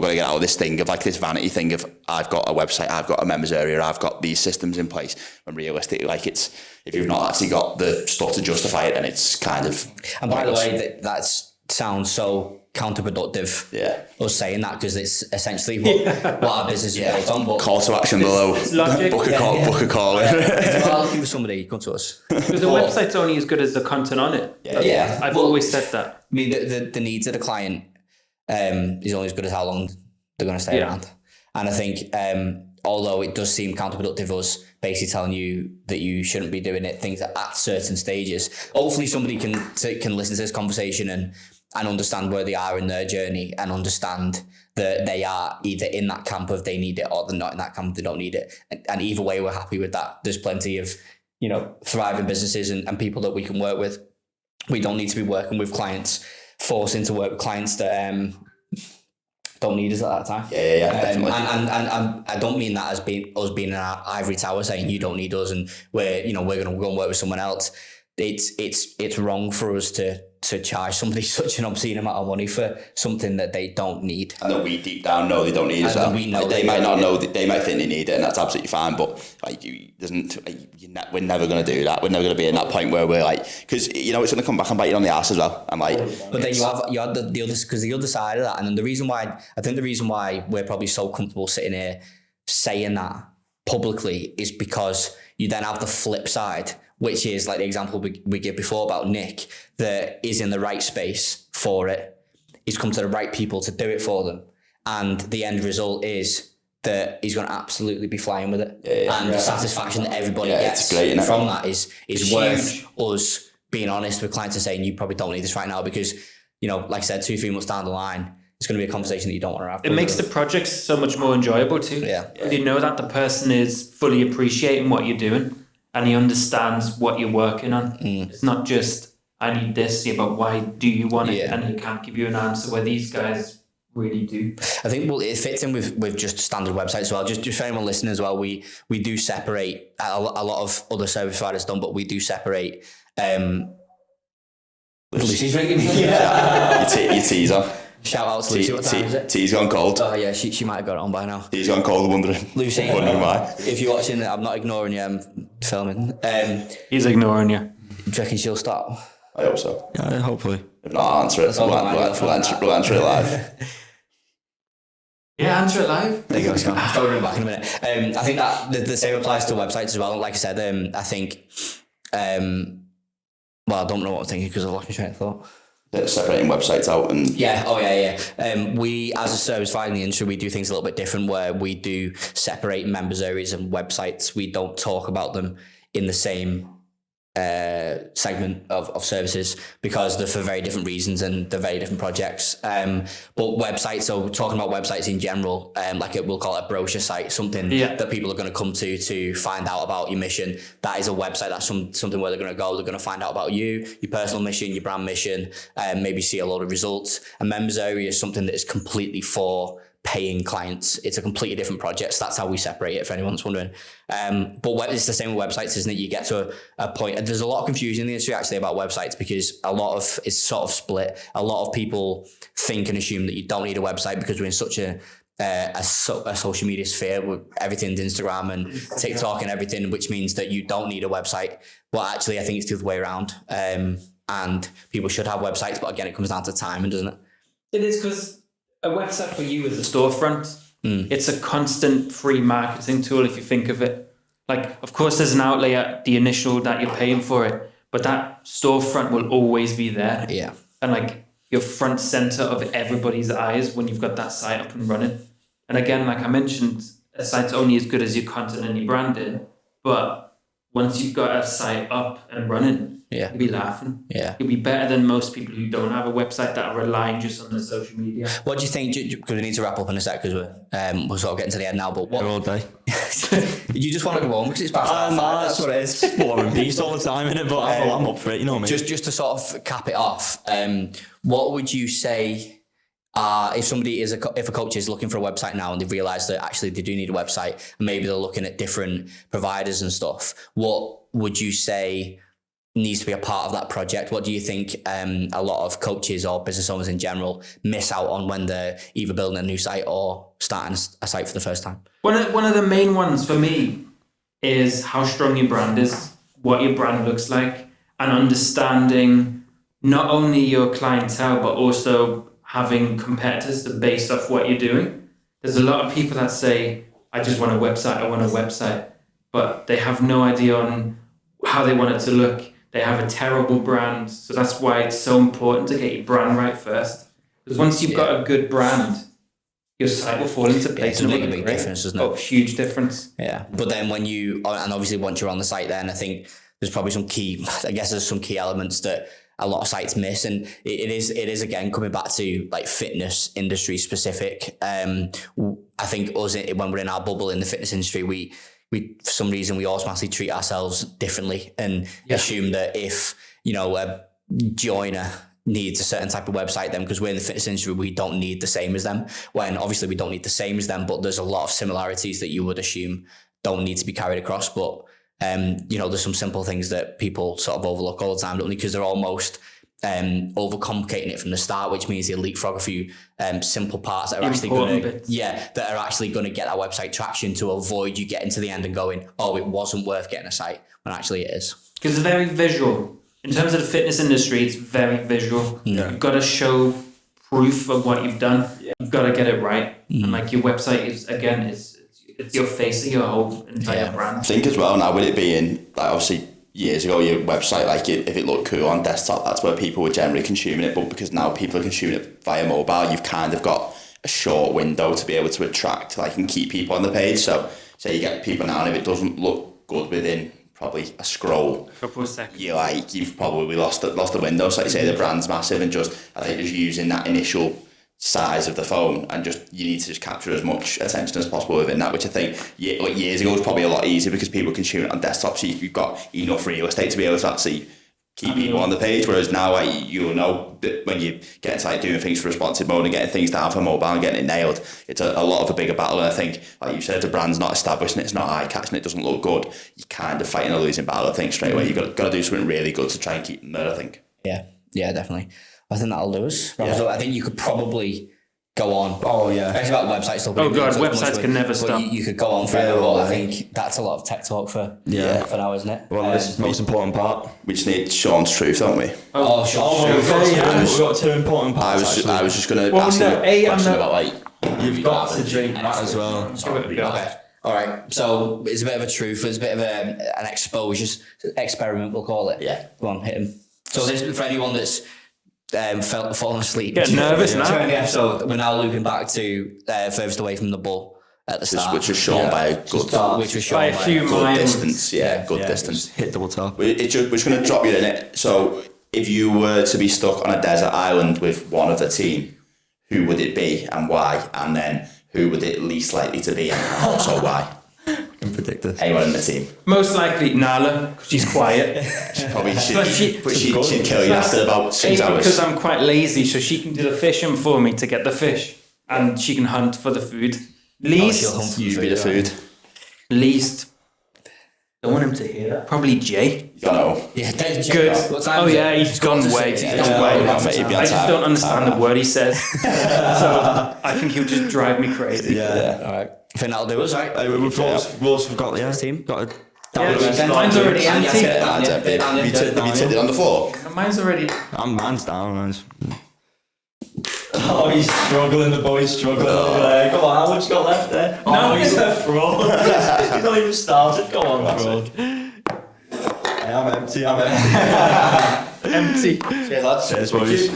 got to get out of this thing of like this vanity thing of I've got a website, I've got a members area, I've got these systems in place. And realistically, like if you've not actually got the stuff to justify it, then it's kind of. And by the way, that sounds so counterproductive. Yeah, us saying that, because it's essentially what our business is built on. But call to action below. Book a call. If you are looking for somebody, come to us. Because the website's only as good as the content on it. Yeah. I've always said that. I mean, the needs of the client is only as good as how long they're going to stay around. And I think, although it does seem counterproductive, us basically telling you that you shouldn't be doing things at certain stages, hopefully somebody can listen to this conversation and understand where they are in their journey, and understand that they are either in that camp of they need it, or they're not in that camp, they don't need it. And either way, we're happy with that. There's plenty of, thriving businesses and people that we can work with. We don't need to be working with clients, forcing to work with clients that don't need us at that time. Definitely. And I don't mean that as us being in our ivory tower saying you don't need us and we're going to go and work with someone else. It's wrong for us to charge somebody such an obscene amount of money for something that they don't need. And that we deep down know they don't need as well. We know they might not know, they might think they need it, and that's absolutely fine. But we're never going to do that. We're never going to be in that point where we're like, because it's going to come back and bite you on the ass as well. And like, but then you have the other, because the other side of that, and then the reason why we're probably so comfortable sitting here saying that publicly is because you then have the flip side, which is like the example we gave before about Nick, that is in the right space for it. He's come to the right people to do it for them. And the end result is that he's going to absolutely be flying with it. The satisfaction that everybody gets from that is worth us being honest with clients and saying, you probably don't need this right now because, you know, like I said, 2-3 months down the line, it's going to be a conversation that you don't want to have. It makes the projects so much more enjoyable too. Yeah. You know that the person is fully appreciating what you're doing and he understands what you're working on. It's not just, I need this, but why do you want it? And he can't give you an answer, where these guys really do. I think it fits in with just standard websites as well. Just for anyone listening as well, we do separate, a lot of other service providers don't, but we do separate. Lucy's ringing me. Your tea's on. Shout out to Lucy. What time is it? Tea's gone cold. Oh yeah, she might have got it on by now. Tea's gone cold, wondering why. If you're watching it, I'm not ignoring you, I'm filming. He's ignoring you. Do you reckon she'll stop? I hope so. Yeah, hopefully. If not, I'll answer it. We'll answer it live. Yeah, answer it live. There you go, Scott. I'll bring it back in a minute. I think that the same applies to websites as well. Like I said, I think, well, I don't know what I'm thinking because I've lost my train of thought. Separating websites out and... We, as a service provider in the industry, we do things a little bit different where we do separate members areas and websites. We don't talk about them in the same segment of services because they're for very different reasons and they're very different projects. But websites, so talking about websites in general, we'll call it a brochure site, something that people are going to come to find out about your mission. That is a website. That's something where they're going to go. They're going to find out about you, your personal mission, your brand mission, maybe see a lot of results. A members area is something that is completely for paying clients. It's a completely different project. So that's how we separate it, if anyone's wondering. But it's the same with websites, isn't it? You get to a point, there's a lot of confusion in the industry actually about websites because it's sort of split. A lot of people think and assume that you don't need a website because we're in such a social media sphere with everything's Instagram and TikTok and everything, which means that you don't need a website. But actually, I think it's the other way around. And people should have websites, but again, it comes down to timing, doesn't it? It is, because a website for you is a storefront. It's a constant free marketing tool if you think of it. Like, of course, there's an outlay at the initial that you're paying for it, but that storefront will always be there. Yeah. And like, you're front center of everybody's eyes when you've got that site up and running. And again, like I mentioned, a site's only as good as your content and your branding. But once you've got a site up and running, you'll be laughing. Yeah. You'll be better than most people who don't have a website that are relying just on the social media. What do you think? Because we need to wrap up in a sec because we're sort of getting to the end now. But what all day? You just want to go home because it's past half five. That's what it is. War and peace all the time, innit? But I'm up for it, you know what I mean? Just to sort of cap it off, what would you say if a coach is looking for a website now and they've realised that actually they do need a website and maybe they're looking at different providers and stuff, what would you say needs to be a part of that project? What do you think a lot of coaches or business owners in general miss out on when they're either building a new site or starting a site for the first time? One of the main ones for me is how strong your brand is, what your brand looks like, and understanding not only your clientele, but also having competitors that based off what you're doing. There's a lot of people that say, I just want a website, but they have no idea on how they want it to look. They have a terrible brand. So that's why it's so important to get your brand right first. Because once you've got a good brand, your site will fall into place. It's a big difference, doesn't it? Oh, huge difference. Yeah. But then and obviously once you're on the site then, I think there's probably some key elements that a lot of sites miss. And it is again, coming back to like fitness industry specific. I think us, when we're in our bubble in the fitness industry, we for some reason we automatically treat ourselves differently and assume that if a joiner needs a certain type of website, then because we're in the fitness industry we don't need the same as them, when obviously we don't need the same as them, but there's a lot of similarities that you would assume don't need to be carried across. But there's some simple things that people sort of overlook all the time, don't they? Because they're almost overcomplicating it from the start, which means they leapfrog a few simple parts that are actually going to get that website traction to avoid you getting to the end and going, oh, it wasn't worth getting a site, when actually it is. Because it's very visual. In terms of the fitness industry, it's very visual. Yeah. You've got to show proof of what you've done. You've got to get it right. And like your website is, again, it's your face of your whole entire brand. I think as well now, with it being like obviously years ago, your website, like if it looked cool on desktop, that's where people were generally consuming it. But because now people are consuming it via mobile, you've kind of got a short window to be able to attract and keep people on the page. So say you get people now, and if it doesn't look good within probably a scroll, Couple of seconds. you've probably lost the window. So like you say, the brand's massive, and I think just using that initial size of the phone, and you need to just capture as much attention as possible within that, which I think years ago was probably a lot easier because people consume it on desktop, so you've got enough real estate to be able to actually keep people on the page. Whereas now, you'll know that when you get into like doing things for responsive mode and getting things down for mobile and getting it nailed, it's a lot of a bigger battle. And I think, like you said, if the brand's not established and it's not eye catching, it doesn't look good, you're kind of fighting a losing battle. I think straight away you've got to do something really good to try and keep them there. I think. Yeah, definitely. I think that'll do us. So I think you could probably go on. Oh yeah. Especially about websites. Still Oh god, websites can never stop. You could go on forever, but I think that's a lot of tech talk for now, isn't it? Well, this is the most important part. We just need Sean's truth, don't we? Sean. We've got two important parts. I was just going to ask you a question about like. You've got to drink that as well. Okay. All right. So it's a bit of a truth. It's a bit of an exposure experiment, we'll call it. Yeah. Go on, hit him. So this for anyone that's fallen asleep. Get nervous now. During the episode, we're now looping back to furthest away from the ball at the start, which was shown by a good, which was shown by a few good miles. distance. Good distance. Hit double tap. We're just going to drop you in it. So if you were to be stuck on a desert island with one of the team, who would it be and why? And then who would it least likely to be and also why? I can predict this. Anyone in the team. Most likely Nala, because she's quiet. She'd kill you after about 6 hours. Because I'm quite lazy, so she can do the fishing for me to get the fish, and she can hunt for the food. she'll hunt for You be the food. Least. Don't want him to hear that. Probably Jay. You know. Yeah, Good. Oh yeah, he's gone way. He's gone way. I just don't understand the word he says. So I think he'll just drive me crazy. Yeah. All right. I think that'll do us, right? We've also got the team. Got Mine's already empty. Have you tipped it on the floor? Mine's already. Man's down. Oh, he's struggling. The boy's struggling over there. Come on, how much got left there? No, he's a fraud. He's not even started. Go on, fraud. Hey, I'm empty. Empty. Cheers, lads. Cheers, boys.